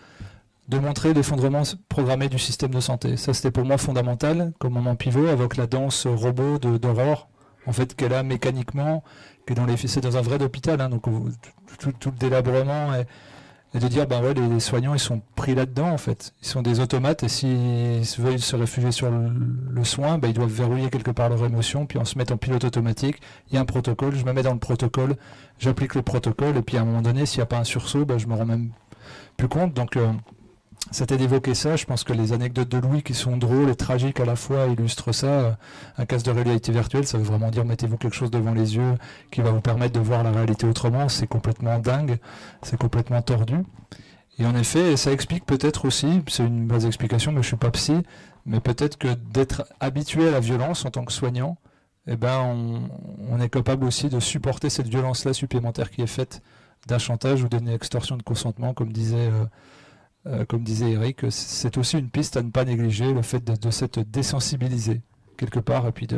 de montrer l'effondrement programmé du système de santé. Ça, c'était pour moi fondamental, comme moment pivot, avec la danse robot d'Aurore, en fait, qu'elle a mécaniquement, qui est dans c'est dans un vrai hôpital, hein, donc tout le délabrement et de dire, ben ouais, les soignants, ils sont pris là-dedans, en fait. Ils sont des automates, et s'ils veulent se réfugier sur le soin, ben, ils doivent verrouiller quelque part leur émotion, puis on se met en pilote automatique. Il y a un protocole, je me mets dans le protocole, j'applique le protocole, et puis à un moment donné, s'il n'y a pas un sursaut, ben, je me rends même plus compte. Donc, c'était d'évoquer ça. Je pense que les anecdotes de Louis, qui sont drôles et tragiques à la fois, illustrent ça. Un casque de réalité virtuelle, ça veut vraiment dire mettez-vous quelque chose devant les yeux qui va vous permettre de voir la réalité autrement. C'est complètement dingue, c'est complètement tordu. Et en effet, ça explique peut-être aussi, c'est une base explication, mais je suis pas psy, mais peut-être que d'être habitué à la violence en tant que soignant, eh ben on est capable aussi de supporter cette violence-là supplémentaire qui est faite d'un chantage ou d'une extorsion de consentement, comme disait Eric. C'est aussi une piste à ne pas négliger, le fait de s'être désensibilisé quelque part, et puis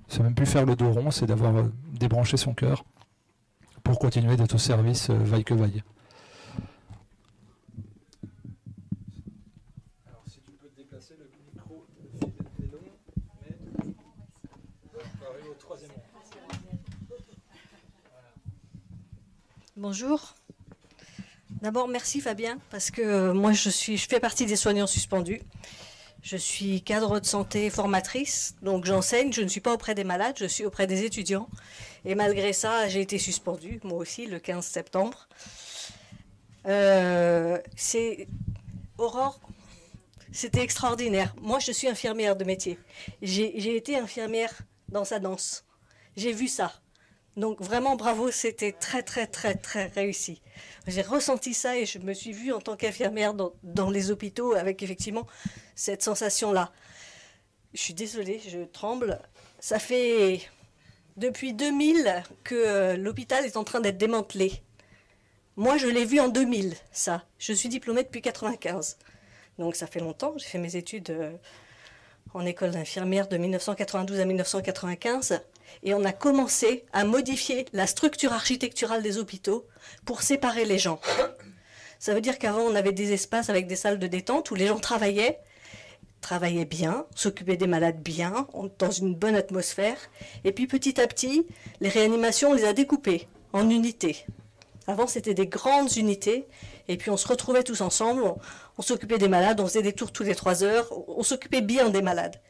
c'est même plus faire le dos rond, c'est d'avoir débranché son cœur pour continuer d'être au service vaille que vaille. Alors si tu peux te déplacer, le micro, le fil est long, mais on va arriver au troisième rang. Bonjour. D'abord, merci Fabien, parce que moi je fais partie des soignants suspendus. Je suis cadre de santé formatrice, donc j'enseigne, je ne suis pas auprès des malades, je suis auprès des étudiants. Et malgré ça, j'ai été suspendue, moi aussi, le 15 septembre. Aurore, c'était extraordinaire. Moi, je suis infirmière de métier. J'ai été infirmière dans sa danse. J'ai vu ça. Donc vraiment bravo, c'était très très très très réussi. J'ai ressenti ça et je me suis vue en tant qu'infirmière dans les hôpitaux avec effectivement cette sensation-là. Je suis désolée, je tremble. Ça fait depuis 2000 que l'hôpital est en train d'être démantelé. Moi, je l'ai vu en 2000, ça. Je suis diplômée depuis 1995. Donc ça fait longtemps, j'ai fait mes études en école d'infirmière de 1992 à 1995. Et on a commencé à modifier la structure architecturale des hôpitaux pour séparer les gens. Ça veut dire qu'avant, on avait des espaces avec des salles de détente où les gens travaillaient bien, s'occupaient des malades bien, dans une bonne atmosphère. Et puis petit à petit, les réanimations, on les a découpées en unités. Avant, c'était des grandes unités. Et puis on se retrouvait tous ensemble, on s'occupait des malades, on faisait des tours tous les 3 heures, on s'occupait bien des malades.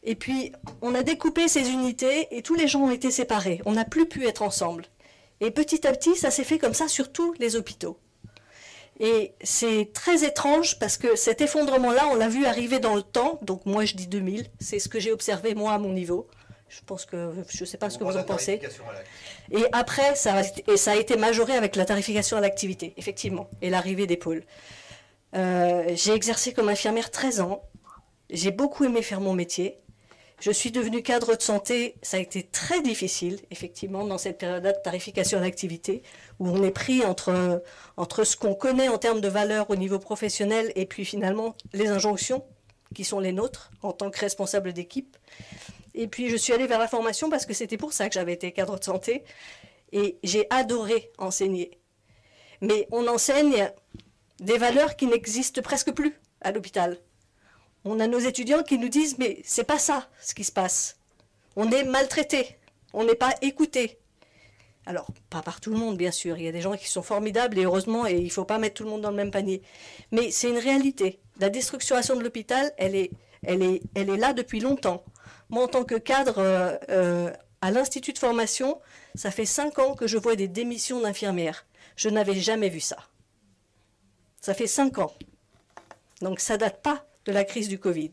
Et puis, on a découpé ces unités et tous les gens ont été séparés. On n'a plus pu être ensemble. Et petit à petit, ça s'est fait comme ça sur tous les hôpitaux. Et c'est très étrange parce que cet effondrement-là, on l'a vu arriver dans le temps. Donc moi, je dis 2000. C'est ce que j'ai observé, moi, à mon niveau. Je pense que, je ne sais pas ce que vous en pensez. Et après, ça a été majoré avec la tarification à l'activité, effectivement, et l'arrivée des pôles. J'ai exercé comme infirmière 13 ans. J'ai beaucoup aimé faire mon métier. Je suis devenue cadre de santé, ça a été très difficile, effectivement, dans cette période de tarification à l'activité, où on est pris entre ce qu'on connaît en termes de valeurs au niveau professionnel et puis finalement les injonctions qui sont les nôtres en tant que responsable d'équipe. Et puis je suis allée vers la formation parce que c'était pour ça que j'avais été cadre de santé et j'ai adoré enseigner. Mais on enseigne des valeurs qui n'existent presque plus à l'hôpital. On a nos étudiants qui nous disent « mais c'est pas ça ce qui se passe. On est maltraité, on n'est pas écouté ». Alors, pas par tout le monde bien sûr, il y a des gens qui sont formidables et heureusement, et il ne faut pas mettre tout le monde dans le même panier. Mais c'est une réalité. La déstructuration de l'hôpital, elle est là depuis longtemps. Moi, en tant que cadre à l'Institut de formation, ça fait 5 ans que je vois des démissions d'infirmières. Je n'avais jamais vu ça. Ça fait 5 ans. Donc ça ne date pas de la crise du Covid.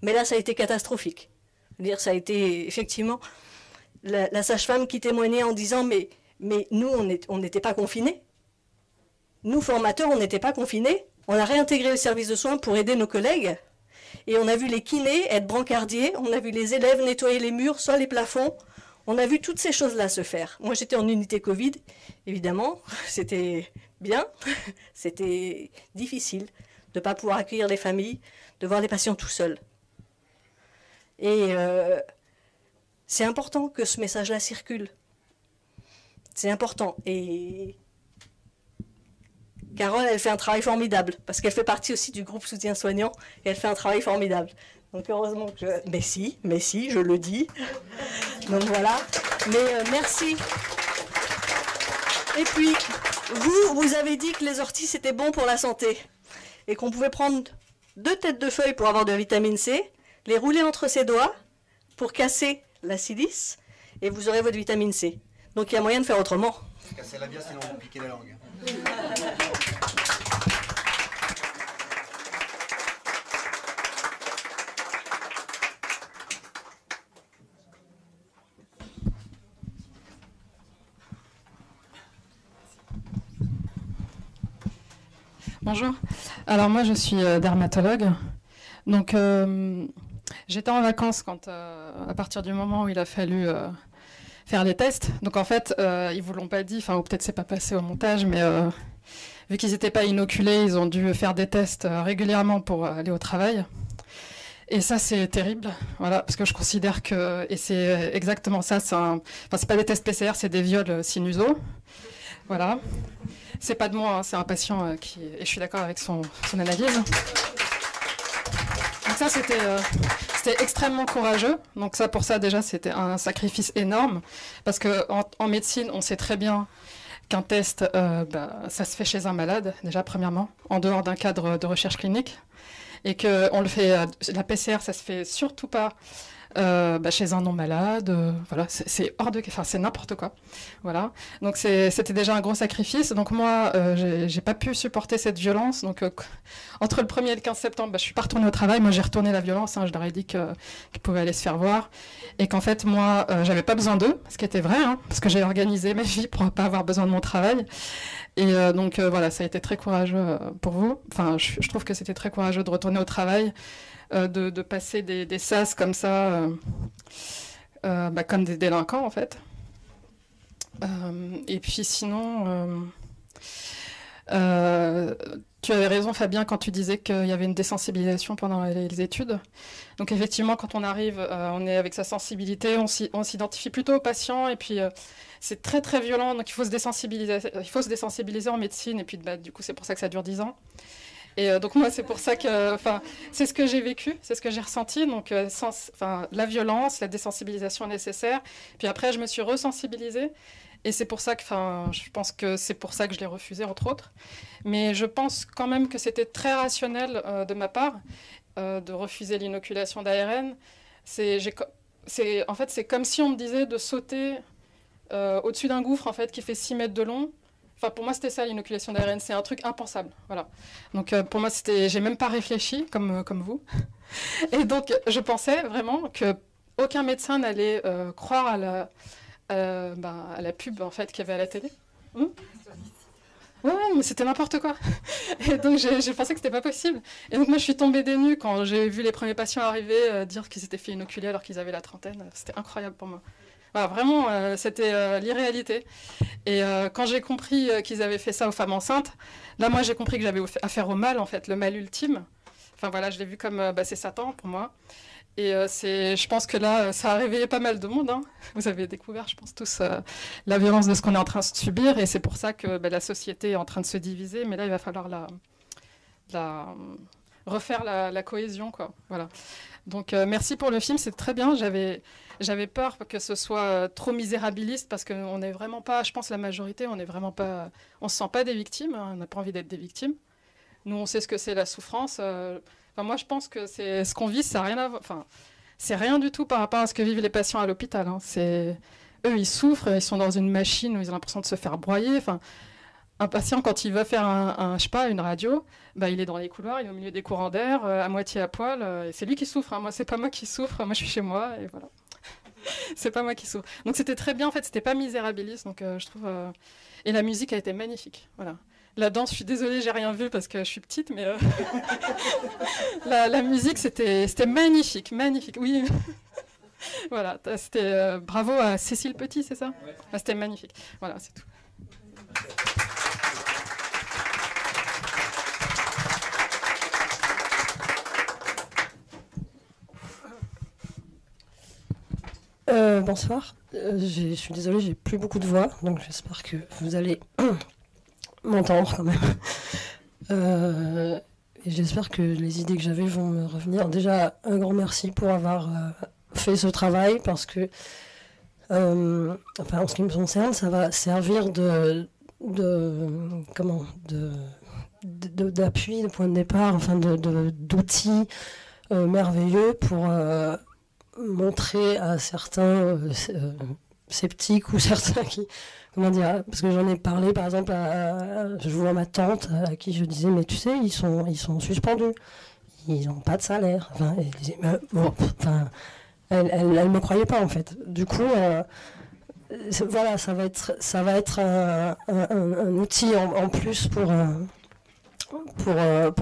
Mais là, ça a été catastrophique. Dire, ça a été effectivement la sage-femme qui témoignait en disant mais nous, on n'était pas confinés. Nous, formateurs, on n'était pas confinés. On a réintégré le service de soins pour aider nos collègues. Et on a vu les kinés être brancardiers, on a vu les élèves nettoyer les murs, soit les plafonds. On a vu toutes ces choses-là se faire. Moi, j'étais en unité Covid, évidemment. C'était bien, c'était difficile de ne pas pouvoir accueillir les familles, de voir les patients tout seuls. Et c'est important que ce message-là circule. C'est important. Et Carole, elle fait un travail formidable, parce qu'elle fait partie aussi du groupe soutien soignant, et elle fait un travail formidable. Donc heureusement que... Mais si, je le dis. Donc voilà. Mais merci. Et puis, vous avez dit que les orties, c'était bon pour la santé. Et qu'on pouvait prendre 2 têtes de feuilles pour avoir de la vitamine C, les rouler entre ses doigts pour casser la silice, et vous aurez votre vitamine C. Donc il y a moyen de faire autrement. Casser la bière, sinon on va piquer la langue. Bonjour. Alors moi je suis dermatologue. Donc j'étais en vacances quand à partir du moment où il a fallu faire les tests. Donc en fait ils vous l'ont pas dit, enfin ou peut-être c'est pas passé au montage, mais vu qu'ils n'étaient pas inoculés, ils ont dû faire des tests régulièrement pour aller au travail. Et ça c'est terrible, voilà, parce que je considère que, et c'est exactement ça, enfin c'est pas des tests PCR, c'est des viols sinusaux, voilà. C'est pas de moi, hein, c'est un patient qui... Et je suis d'accord avec son analyse. Donc ça, c'était extrêmement courageux. Donc ça, pour ça, déjà, c'était un sacrifice énorme. Parce qu'en médecine, on sait très bien qu'un test, ça se fait chez un malade, déjà, premièrement, en dehors d'un cadre de recherche clinique. Et qu'on le fait... la PCR, ça se fait surtout pas... chez un non-malade, voilà, c'est hors de... Enfin, c'est n'importe quoi. Voilà. Donc, c'était déjà un gros sacrifice. Donc, moi, j'ai pas pu supporter cette violence. Donc, entre le 1er et le 15 septembre, je suis pas retournée au travail. Moi, j'ai retourné la violence. Hein, je leur ai dit qu'ils pouvaient aller se faire voir. Et qu'en fait, moi, j'avais pas besoin d'eux, ce qui était vrai, hein, parce que j'ai organisé ma vie pour pas avoir besoin de mon travail. Et donc, voilà, ça a été très courageux pour vous. Enfin, je trouve que c'était très courageux de retourner au travail. De passer des sas comme ça, comme des délinquants en fait. Et puis sinon, tu avais raison Fabien quand tu disais qu'il y avait une désensibilisation pendant les études. Donc effectivement, quand on arrive, on est avec sa sensibilité, on s'identifie plutôt au patient et puis c'est très très violent, donc il faut se désensibiliser en médecine et puis du coup c'est pour ça que ça dure 10 ans. Et donc moi, c'est pour ça que, c'est ce que j'ai vécu, c'est ce que j'ai ressenti. Donc, la violence, la désensibilisation nécessaire. Puis après, je me suis resensibilisée. Et c'est pour ça que, je pense que c'est pour ça que je l'ai refusé, entre autres. Mais je pense quand même que c'était très rationnel de ma part de refuser l'inoculation d'ARN. En fait, c'est comme si on me disait de sauter au-dessus d'un gouffre, en fait, qui fait 6 mètres de long. Enfin, pour moi, c'était ça, l'inoculation d'ARN. C'est un truc impensable. Voilà. Donc, pour moi, j'ai même pas réfléchi, comme vous. Et donc, je pensais vraiment qu'aucun médecin n'allait croire à la pub, en fait, qu'il y avait à la télé. Ouais, mais c'était n'importe quoi. Et donc, j'ai pensé que c'était pas possible. Et donc, moi, je suis tombée des nues quand j'ai vu les premiers patients arriver dire qu'ils s'étaient fait inoculer alors qu'ils avaient la trentaine. C'était incroyable pour moi. Voilà, vraiment, c'était l'irréalité. Et quand j'ai compris qu'ils avaient fait ça aux femmes enceintes, là, moi, j'ai compris que j'avais affaire au mal, en fait, le mal ultime. Enfin, voilà, je l'ai vu comme c'est Satan pour moi. Et je pense que là, ça a réveillé pas mal de monde. Hein. Vous avez découvert, je pense, tous la violence de ce qu'on est en train de subir. Et c'est pour ça que la société est en train de se diviser. Mais là, il va falloir refaire la cohésion, quoi. Voilà. Donc, merci pour le film, c'est très bien. J'avais peur que ce soit trop misérabiliste parce qu'on n'est vraiment pas, je pense la majorité, on se sent pas des victimes, hein, on n'a pas envie d'être des victimes. Nous, on sait ce que c'est la souffrance. Moi, je pense que c'est ce qu'on vit, ça n'a rien à voir. Enfin, c'est rien du tout par rapport à ce que vivent les patients à l'hôpital. Hein. Eux, ils souffrent, ils sont dans une machine où ils ont l'impression de se faire broyer. Enfin, un patient, quand il va faire une radio, il est dans les couloirs, il est au milieu des courants d'air, à moitié à poil. Et c'est lui qui souffre. Hein. Moi, c'est pas moi qui souffre. Moi, je suis chez moi et voilà. C'est pas moi qui souffre. Donc c'était très bien, en fait, c'était pas misérabiliste. Donc je trouve. Et la musique a été magnifique. Voilà. La danse, je suis désolée, j'ai rien vu parce que je suis petite, mais la musique, c'était magnifique, magnifique. Oui. Voilà, c'était bravo à Cécile Petit, c'est ça? Ouais. C'était magnifique. Voilà, c'est tout. Bonsoir. Je suis désolée, j'ai plus beaucoup de voix, donc j'espère que vous allez m'entendre quand même. Et j'espère que les idées que j'avais vont me revenir. Déjà, un grand merci pour avoir fait ce travail, parce que, enfin, en ce qui me concerne, ça va servir d'appui, de point de départ, enfin, d'outils merveilleux pour montrer à certains sceptiques ou certains qui, comment dire, parce que j'en ai parlé par exemple je vois ma tante à qui je disais, mais tu sais, ils sont suspendus, ils n'ont pas de salaire, enfin, elle disait, mais, bon, enfin, elle me croyait pas en fait. Du coup, voilà, ça va être un outil en plus pour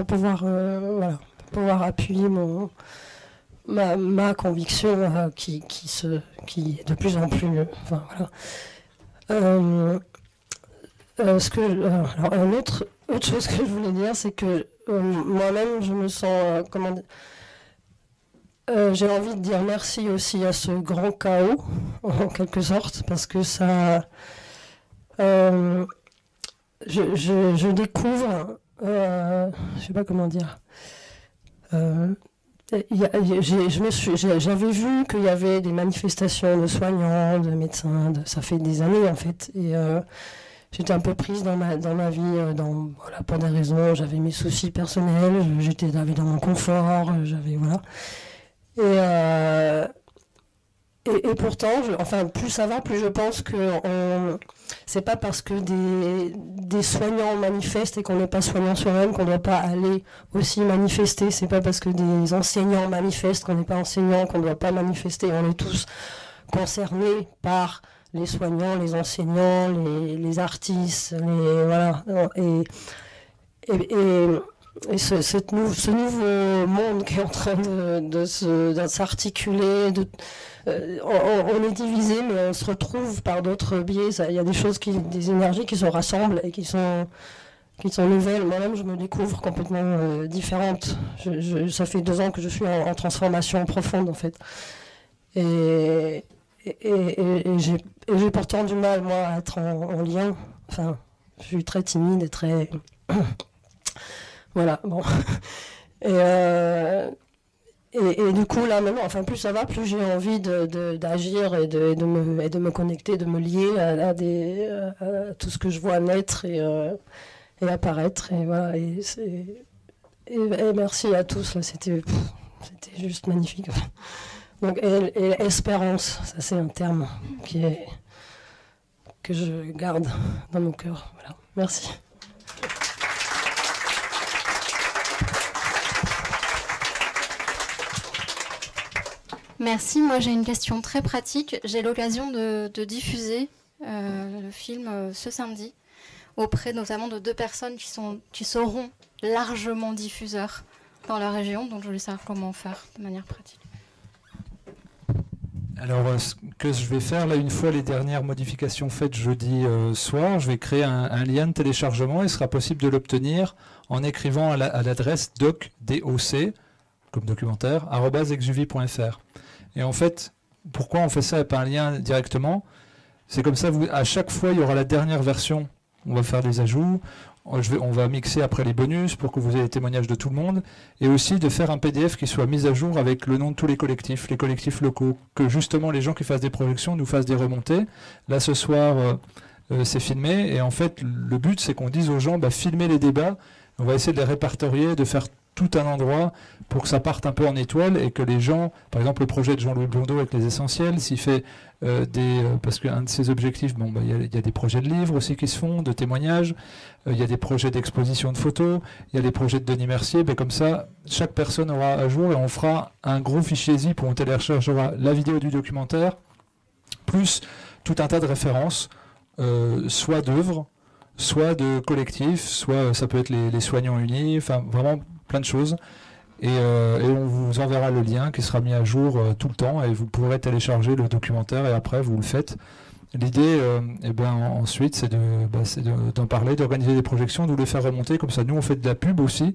pouvoir voilà, pour pouvoir appuyer ma conviction qui est de plus en plus, enfin voilà. Alors autre chose que je voulais dire, c'est que moi-même je me sens j'ai envie de dire merci aussi à ce grand chaos en quelque sorte, parce que ça je découvre je sais pas comment dire, j'avais vu qu'il y avait des manifestations de soignants, de médecins, ça fait des années en fait, et j'étais un peu prise dans ma vie, voilà, pour des raisons, j'avais mes soucis personnels, j'étais dans mon confort, j'avais, voilà, et pourtant, enfin, plus ça va, plus je pense que c'est pas parce que des soignants manifestent et qu'on n'est pas soignant soi-même qu'on ne doit pas aller aussi manifester. C'est pas parce que des enseignants manifestent qu'on n'est pas enseignant qu'on ne doit pas manifester. On est tous concernés par les soignants, les enseignants, les artistes, voilà. Et ce nouveau monde qui est en train de s'articuler, on est divisé, mais on se retrouve par d'autres biais. Il y a des énergies qui se rassemblent et qui sont nouvelles. Moi-même, je me découvre complètement différente. Ça fait 2 ans que je suis en transformation profonde, en fait. Et j'ai pourtant du mal, moi, à être en lien. Enfin, je suis très timide et très... Voilà, bon. Et du coup, là, maintenant, enfin, plus ça va, plus j'ai envie d'agir et de me connecter, de me lier à tout ce que je vois naître et apparaître. Et voilà, et merci à tous, là, c'était juste magnifique. Donc, et espérance, ça c'est un terme que je garde dans mon cœur. Voilà, merci. Merci, moi j'ai une question très pratique. J'ai l'occasion de diffuser le film ce samedi auprès notamment de 2 personnes qui seront largement diffuseurs dans la région, donc je voulais savoir comment faire de manière pratique. Alors, ce que je vais faire, là, une fois les dernières modifications faites jeudi soir, je vais créer un lien de téléchargement. Il sera possible de l'obtenir en écrivant à l'adresse doc, comme documentaire, @exuvie.fr. Et en fait, pourquoi on fait ça et pas un lien directement? C'est comme ça, à chaque fois, il y aura la dernière version. On va faire des ajouts, on va mixer après les bonus pour que vous ayez les témoignages de tout le monde, et aussi de faire un PDF qui soit mis à jour avec le nom de tous les collectifs locaux, que justement les gens qui fassent des projections nous fassent des remontées. Là, ce soir, c'est filmé, et en fait, le but, c'est qu'on dise aux gens, filmez les débats, on va essayer de les répertorier, de faire tout un endroit pour que ça parte un peu en étoile et que les gens, par exemple le projet de Jean-Louis Blondeau avec les essentiels, s'il fait parce qu'un de ses objectifs, il y a des projets de livres aussi qui se font, de témoignages, il y a des projets d'exposition de photos, il y a des projets de Denis Mercier, comme ça, chaque personne aura à jour et on fera un gros fichier zip où on téléchargera la vidéo du documentaire, plus tout un tas de références, soit d'œuvres, soit de collectifs, soit ça peut être les soignants unis, enfin vraiment plein de choses. Et on vous enverra le lien qui sera mis à jour tout le temps et vous pourrez télécharger le documentaire et après vous le faites. L'idée, ensuite, c'est d'en parler, d'organiser des projections, de vous les faire remonter. Comme ça, nous, on fait de la pub aussi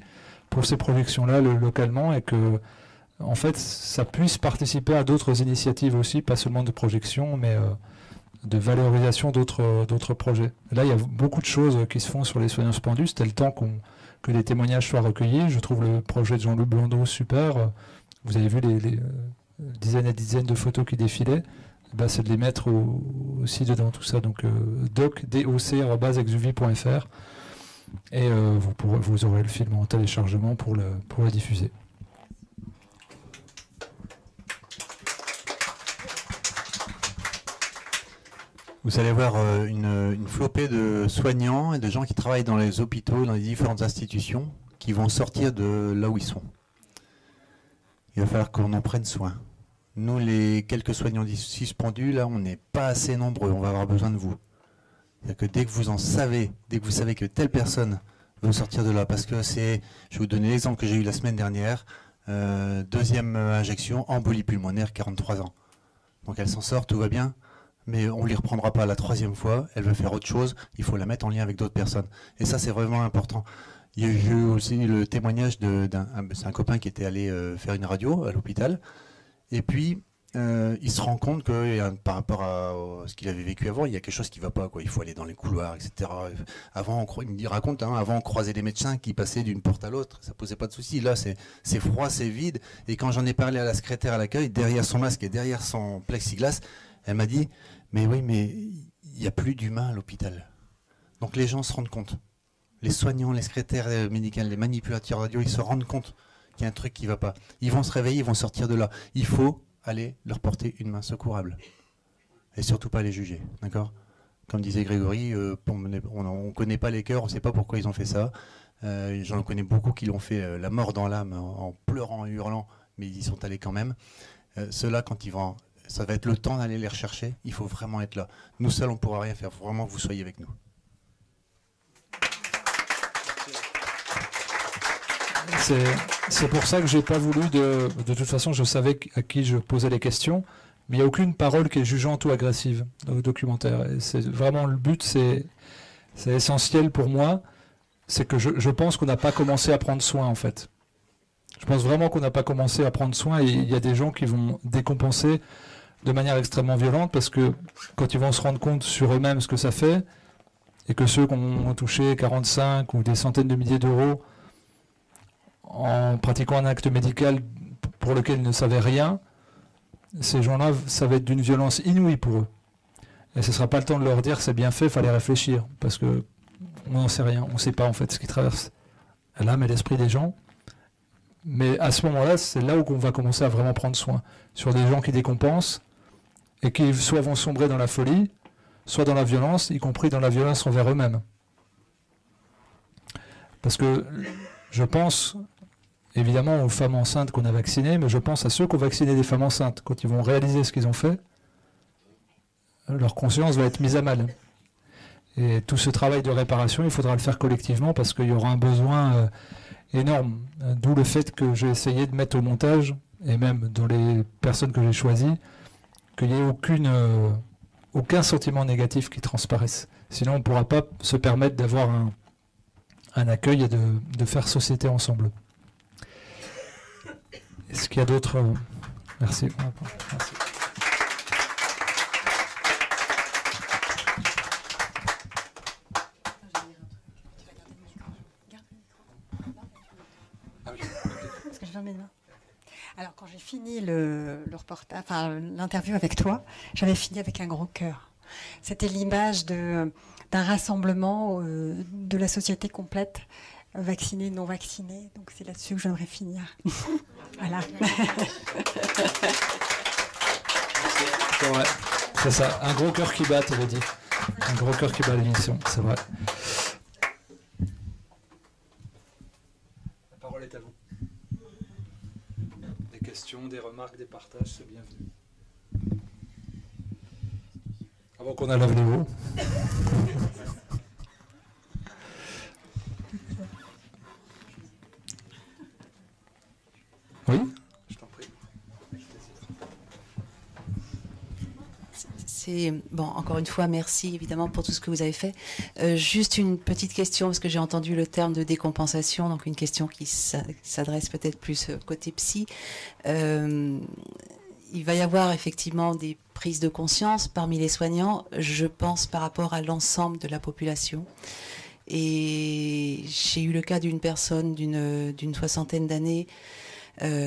pour ces projections-là localement et que, en fait, ça puisse participer à d'autres initiatives aussi, pas seulement de projections, mais de valorisation d'autres projets. Là, il y a beaucoup de choses qui se font sur les soignants suspendus. C'était le temps que les témoignages soient recueillis. Je trouve le projet de Jean-Loup Blondeau super. Vous avez vu les dizaines et dizaines de photos qui défilaient. C'est de les mettre aussi dedans tout ça. Donc doc@exuvie.fr et vous aurez le film en téléchargement pour le diffuser. Vous allez voir une flopée de soignants et de gens qui travaillent dans les hôpitaux, dans les différentes institutions, qui vont sortir de là où ils sont. Il va falloir qu'on en prenne soin. Nous, les quelques soignants suspendus, là, on n'est pas assez nombreux, on va avoir besoin de vous. C'est-à-dire que dès que vous en savez, dès que vous savez que telle personne veut sortir de là, parce que je vais vous donner l'exemple que j'ai eu la semaine dernière, deuxième injection, embolie pulmonaire, 43 ans. Donc elle s'en sort, tout va bien, mais on ne les reprendra pas la troisième fois, elle veut faire autre chose, il faut la mettre en lien avec d'autres personnes. Et ça, c'est vraiment important. Il y a eu aussi le témoignage c'est un copain qui était allé faire une radio à l'hôpital, et puis il se rend compte que par rapport à ce qu'il avait vécu avant, il y a quelque chose qui ne va pas, quoi. Il faut aller dans les couloirs, etc. Avant, il me raconte, avant on croisait des médecins qui passaient d'une porte à l'autre, ça ne posait pas de soucis. Là, c'est froid, c'est vide. Et quand j'en ai parlé à la secrétaire à l'accueil, derrière son masque et derrière son plexiglas, elle m'a dit « Mais oui, mais il n'y a plus d'humain à l'hôpital. » Donc les gens se rendent compte. Les soignants, les secrétaires médicales, les manipulateurs radio, ils se rendent compte qu'il y a un truc qui ne va pas. Ils vont se réveiller, ils vont sortir de là. Il faut aller leur porter une main secourable. Et surtout pas les juger, d'accord? Comme disait Grégory, on ne connaît pas les cœurs, on ne sait pas pourquoi ils ont fait ça. J'en connais beaucoup qui l'ont fait la mort dans l'âme, en pleurant, en hurlant, mais ils y sont allés quand même. Ceux-là, quand ils vont, ça va être le temps d'aller les rechercher, il faut vraiment être là. Nous seuls, on ne pourra rien faire, il faut vraiment que vous soyez avec nous. C'est pour ça que j'ai pas voulu de toute façon, je savais à qui je posais les questions, mais il n'y a aucune parole qui est jugeante ou agressive dans le documentaire. Et c'est vraiment le but, c'est essentiel pour moi, c'est que je pense qu'on n'a pas commencé à prendre soin en fait. Je pense vraiment qu'on n'a pas commencé à prendre soin et il y a des gens qui vont décompenser de manière extrêmement violente parce que quand ils vont se rendre compte sur eux-mêmes ce que ça fait et que ceux qui ont touché 45 ou des centaines de milliers d'euros en pratiquant un acte médical pour lequel ils ne savaient rien, ces gens-là, ça va être d'une violence inouïe pour eux. Et ce ne sera pas le temps de leur dire c'est bien fait, il fallait réfléchir, parce qu'on n'en sait rien, on ne sait pas en fait ce qui traverse l'âme et l'esprit des gens. Mais à ce moment-là, c'est là où on va commencer à vraiment prendre soin, sur des gens qui décompensent, et qui soit vont sombrer dans la folie, soit dans la violence, y compris dans la violence envers eux-mêmes. Parce que je pense évidemment aux femmes enceintes qu'on a vaccinées, mais je pense à ceux qui ont vacciné des femmes enceintes. Quand ils vont réaliser ce qu'ils ont fait, leur conscience va être mise à mal. Et tout ce travail de réparation, il faudra le faire collectivement parce qu'il y aura un besoin énorme. D'où le fait que j'ai essayé de mettre au montage, et même dans les personnes que j'ai choisies, qu'il n'y ait aucun sentiment négatif qui transparaisse. Sinon, on ne pourra pas se permettre d'avoir un accueil et de faire société ensemble. Est-ce qu'il y a d'autres... Merci. Merci. Parce que je viens de mes mains. Alors, quand j'ai fini le reportage, enfin l'interview avec toi, j'avais fini avec un gros cœur. C'était l'image d'un rassemblement de la société complète, vaccinée, non vaccinée. Donc c'est là-dessus que j'aimerais finir. Voilà. C'est vrai. C'est ça, un gros cœur qui bat, tu l'as dit. Un gros cœur qui bat l'émission, c'est vrai. La parole est à vous. Des questions, des remarques, des partages, c'est bienvenu. Avant qu'on enlève les mots. Bon, encore une fois, merci évidemment pour tout ce que vous avez fait. Juste une petite question, parce que j'ai entendu le terme de décompensation, donc une question qui s'adresse peut-être plus côté psy. Il va y avoir effectivement des prises de conscience parmi les soignants, je pense par rapport à l'ensemble de la population. Et j'ai eu le cas d'une personne d'une soixantaine d'années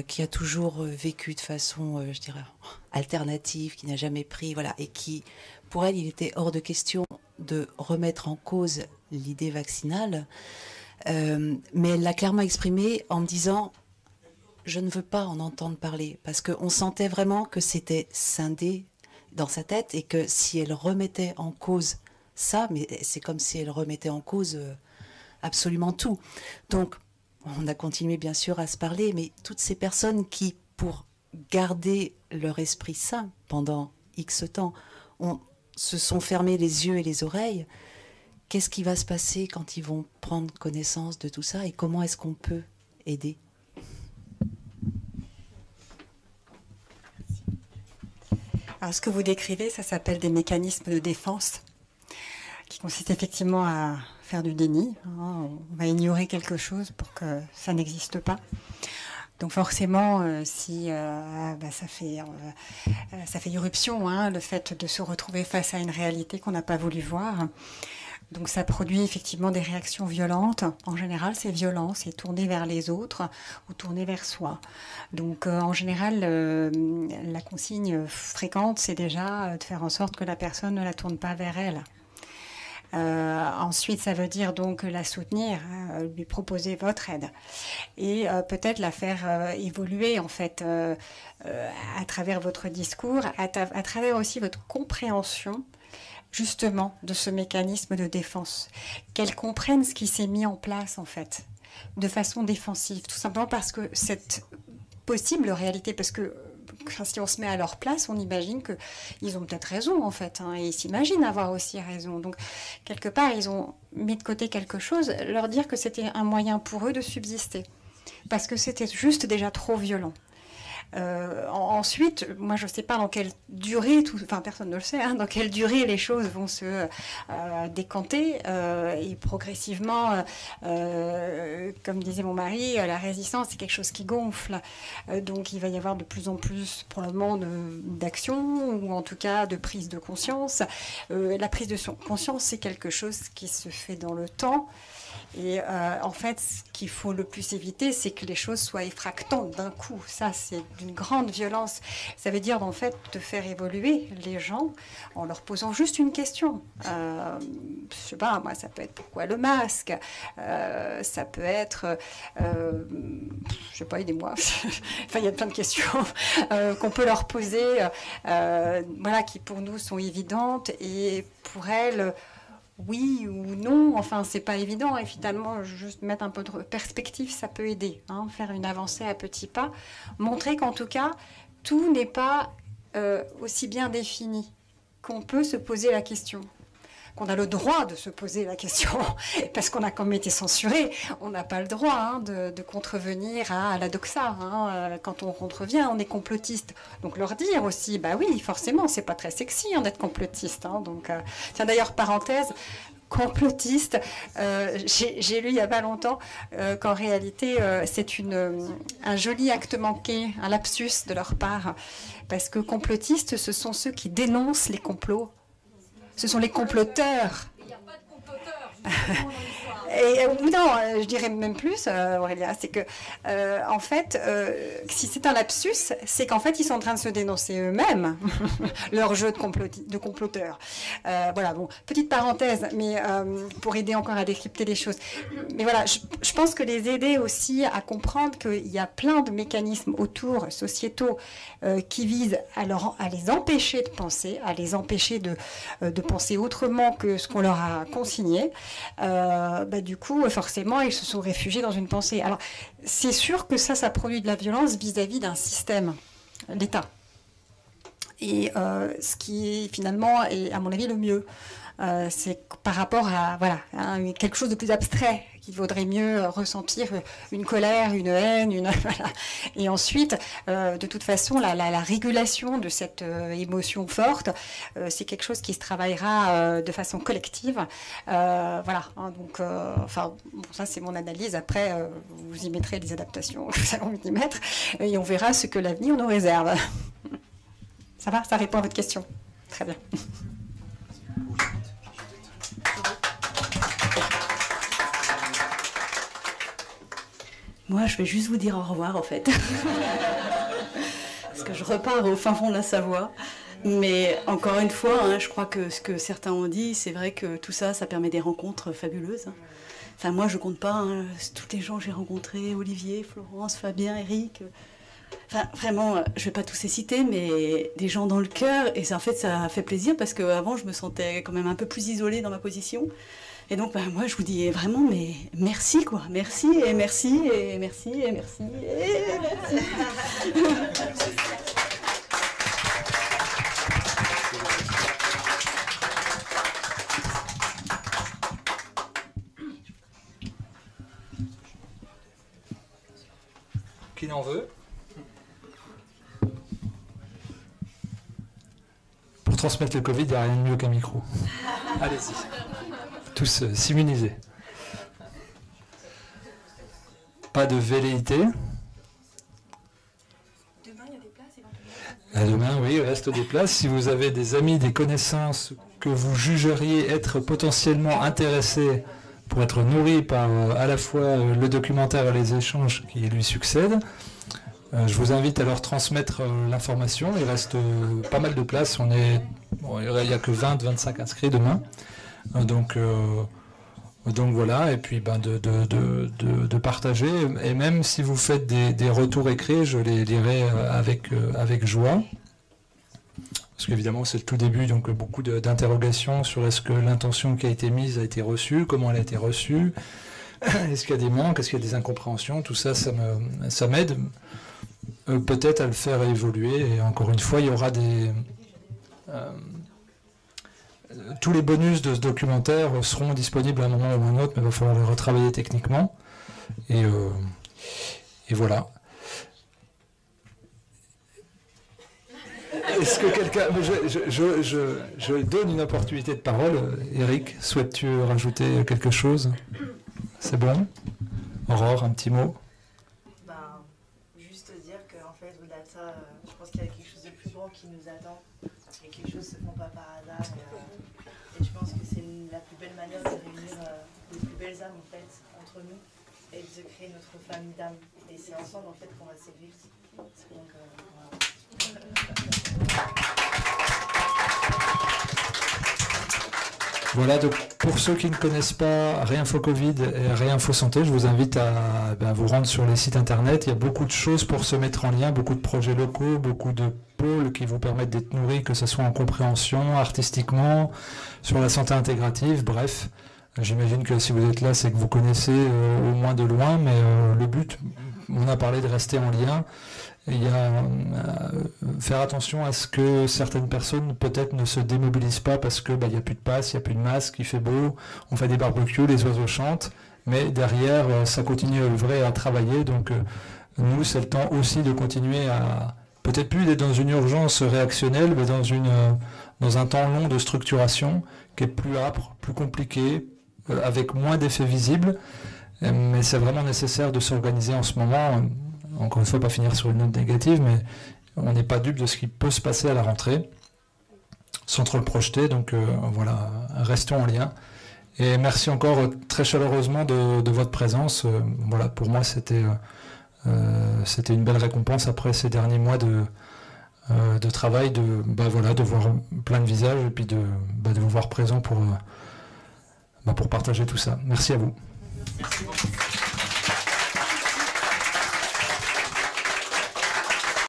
qui a toujours vécu de façon, je dirais, alternative, qui n'a jamais pris, voilà, et qui, pour elle, il était hors de question de remettre en cause l'idée vaccinale, mais elle l'a clairement exprimé en me disant « je ne veux pas en entendre parler », parce qu'on sentait vraiment que c'était scindé dans sa tête, et que si elle remettait en cause ça, mais c'est comme si elle remettait en cause absolument tout. Donc, on a continué bien sûr à se parler, mais toutes ces personnes qui, pour garder leur esprit sain pendant X temps, se sont fermés les yeux et les oreilles, qu'est-ce qui va se passer quand ils vont prendre connaissance de tout ça, et comment est-ce qu'on peut aider ? Alors, ce que vous décrivez, ça s'appelle des mécanismes de défense, qui consistent effectivement à faire du déni. On va ignorer quelque chose pour que ça n'existe pas. Donc forcément, si ça fait irruption, le fait de se retrouver face à une réalité qu'on n'a pas voulu voir. Donc ça produit effectivement des réactions violentes. En général, c'est violent, c'est tourné vers les autres ou tourné vers soi. Donc en général, la consigne fréquente, c'est déjà de faire en sorte que la personne ne la tourne pas vers elle. Ensuite, ça veut dire donc la soutenir, lui proposer votre aide et peut-être la faire évoluer en fait à travers votre discours, à travers aussi votre compréhension justement de ce mécanisme de défense, qu'elle comprenne ce qui s'est mis en place en fait de façon défensive, tout simplement parce que cette possible réalité, parce que si on se met à leur place, on imagine qu'ils ont peut-être raison en fait, et ils s'imaginent avoir aussi raison. Donc quelque part, ils ont mis de côté quelque chose, leur dire que c'était un moyen pour eux de subsister, parce que c'était juste déjà trop violent. Ensuite, moi je ne sais pas dans quelle durée, personne ne le sait, dans quelle durée les choses vont se décanter et progressivement, comme disait mon mari, la résistance c'est quelque chose qui gonfle, donc il va y avoir de plus en plus probablement d'action ou en tout cas de prise de conscience. La prise de conscience c'est quelque chose qui se fait dans le temps. Et en fait, ce qu'il faut le plus éviter, c'est que les choses soient effractantes d'un coup. Ça, c'est d'une grande violence. Ça veut dire, en fait, de faire évoluer les gens en leur posant juste une question. Je sais pas, moi, ça peut être pourquoi le masque ? Ça peut être, je sais pas, aidez-moi. Enfin, il y a plein de questions qu'on peut leur poser, voilà, qui pour nous sont évidentes et pour elles. Oui ou non, enfin c'est pas évident et finalement juste mettre un peu de perspective ça peut aider, faire une avancée à petits pas, montrer qu'en tout cas tout n'est pas aussi bien défini, qu'on peut se poser la question, qu'on a le droit de se poser la question, parce qu'on a quand même été censuré, on n'a pas le droit de contrevenir à la doxa, quand on contrevient, on est complotiste. Donc leur dire aussi, bah oui, forcément, c'est pas très sexy d'être complotiste. Donc, tiens d'ailleurs, parenthèse, complotiste, j'ai lu il n'y a pas longtemps qu'en réalité, c'est un joli acte manqué, un lapsus de leur part, parce que complotistes, ce sont ceux qui dénoncent les complots. Ce sont les comploteurs. Il n'y a pas de comploteurs. Non, je dirais même plus, Aurélia, c'est que, en fait, si c'est un lapsus, c'est qu'en fait, ils sont en train de se dénoncer eux-mêmes, leur jeu de comploteurs. Voilà, bon, petite parenthèse, mais pour aider encore à décrypter les choses. Mais voilà, je pense que les aider aussi à comprendre qu'il y a plein de mécanismes autour, sociétaux, qui visent à les empêcher de penser, à les empêcher de penser autrement que ce qu'on leur a consigné. Du coup, forcément, ils se sont réfugiés dans une pensée. Alors, c'est sûr que ça produit de la violence vis-à-vis d'un système, l'État. Et ce qui, finalement, est, à mon avis, le mieux, c'est par rapport à quelque chose de plus abstrait qu'il vaudrait mieux ressentir une colère, une haine, voilà. Et ensuite, de toute façon, la régulation de cette émotion forte, c'est quelque chose qui se travaillera de façon collective. Voilà, hein, donc, enfin, bon, ça c'est mon analyse. Après, vous y mettrez les adaptations que vous allez y mettre, et on verra ce que l'avenir nous réserve. Ça va? Ça répond à votre question? Très bien. Moi, je vais juste vous dire au revoir, en fait. Parce que je repars au fin fond de la Savoie. Mais encore une fois, hein, je crois que ce que certains ont dit, c'est vrai que tout ça, ça permet des rencontres fabuleuses. Enfin, moi, je compte pas, hein, tous les gens que j'ai rencontrés, Olivier, Florence, Fabien, Eric. Enfin, vraiment, je vais pas tous les citer, mais des gens dans le cœur. Et ça, en fait, ça fait plaisir parce qu'avant, je me sentais quand même un peu plus isolée dans ma position. Et donc, ben, moi, je vous dis vraiment, mais merci, quoi. Merci, et merci, et merci, et merci, et merci. Qui en veut? Pour transmettre le Covid, il n'y a rien de mieux qu'un micro. Allez-y. Tous s'immuniser. Pas de velléité. Demain, il y a des places éventuellement. Demain, oui, il reste des places. Si vous avez des amis, des connaissances que vous jugeriez être potentiellement intéressés pour être nourris par à la fois le documentaire et les échanges qui lui succèdent, je vous invite à leur transmettre l'information. Il reste pas mal de places. Il n'y a que 20-25 inscrits demain. Donc voilà, et puis ben, de partager, et même si vous faites des retours écrits, je les lirai avec joie, parce qu'évidemment c'est le tout début, donc beaucoup d'interrogations sur est-ce que l'intention qui a été mise a été reçue, comment elle a été reçue, est-ce qu'il y a des manques, est-ce qu'il y a des incompréhensions, tout ça, ça m'aide peut-être à le faire évoluer, et encore une fois, il y aura tous les bonus de ce documentaire seront disponibles à un moment ou à un autre, mais il va falloir les retravailler techniquement. Et voilà. Est-ce que quelqu'un... Je donne une opportunité de parole. Eric, souhaites-tu rajouter quelque chose? C'est bon? Aurore, un petit mot? Juste dire qu'en fait, au-delà de ça, je pense qu'il y a quelque chose de plus grand qui nous attend. Et quelque chose ne se font pas par hasard. Et je pense que c'est la plus belle manière de réunir les plus belles âmes en fait, entre nous et de créer notre famille d'âmes. Et c'est ensemble en fait qu'on va s'élever. Donc Voilà, donc pour ceux qui ne connaissent pas Réinfo Covid et Réinfo Santé, je vous invite à vous rendre sur les sites internet. Il y a beaucoup de choses pour se mettre en lien, beaucoup de projets locaux, beaucoup de pôles qui vous permettent d'être nourris, que ce soit en compréhension, artistiquement, sur la santé intégrative, bref. J'imagine que si vous êtes là, c'est que vous connaissez au moins de loin, mais le but, on a parlé de rester en lien. Il y a faire attention à ce que certaines personnes peut-être ne se démobilisent pas parce que il n'y a plus de passe, il n'y a plus de masque, il fait beau, on fait des barbecues, les oiseaux chantent, mais derrière ça continue à œuvrer, à travailler. Donc nous, c'est le temps aussi de continuer à peut-être plus d'être dans une urgence réactionnelle, mais dans un temps long de structuration qui est plus âpre, plus compliqué, avec moins d'effets visibles. Mais c'est vraiment nécessaire de s'organiser en ce moment. Encore une fois, pas finir sur une note négative, mais on n'est pas dupe de ce qui peut se passer à la rentrée, sans trop le projeter. Donc voilà, restons en lien. Et merci encore très chaleureusement de votre présence. Voilà, pour moi, c'était une belle récompense après ces derniers mois de travail, de voir plein de visages et puis de vous voir présent pour partager tout ça. Merci à vous. Merci beaucoup.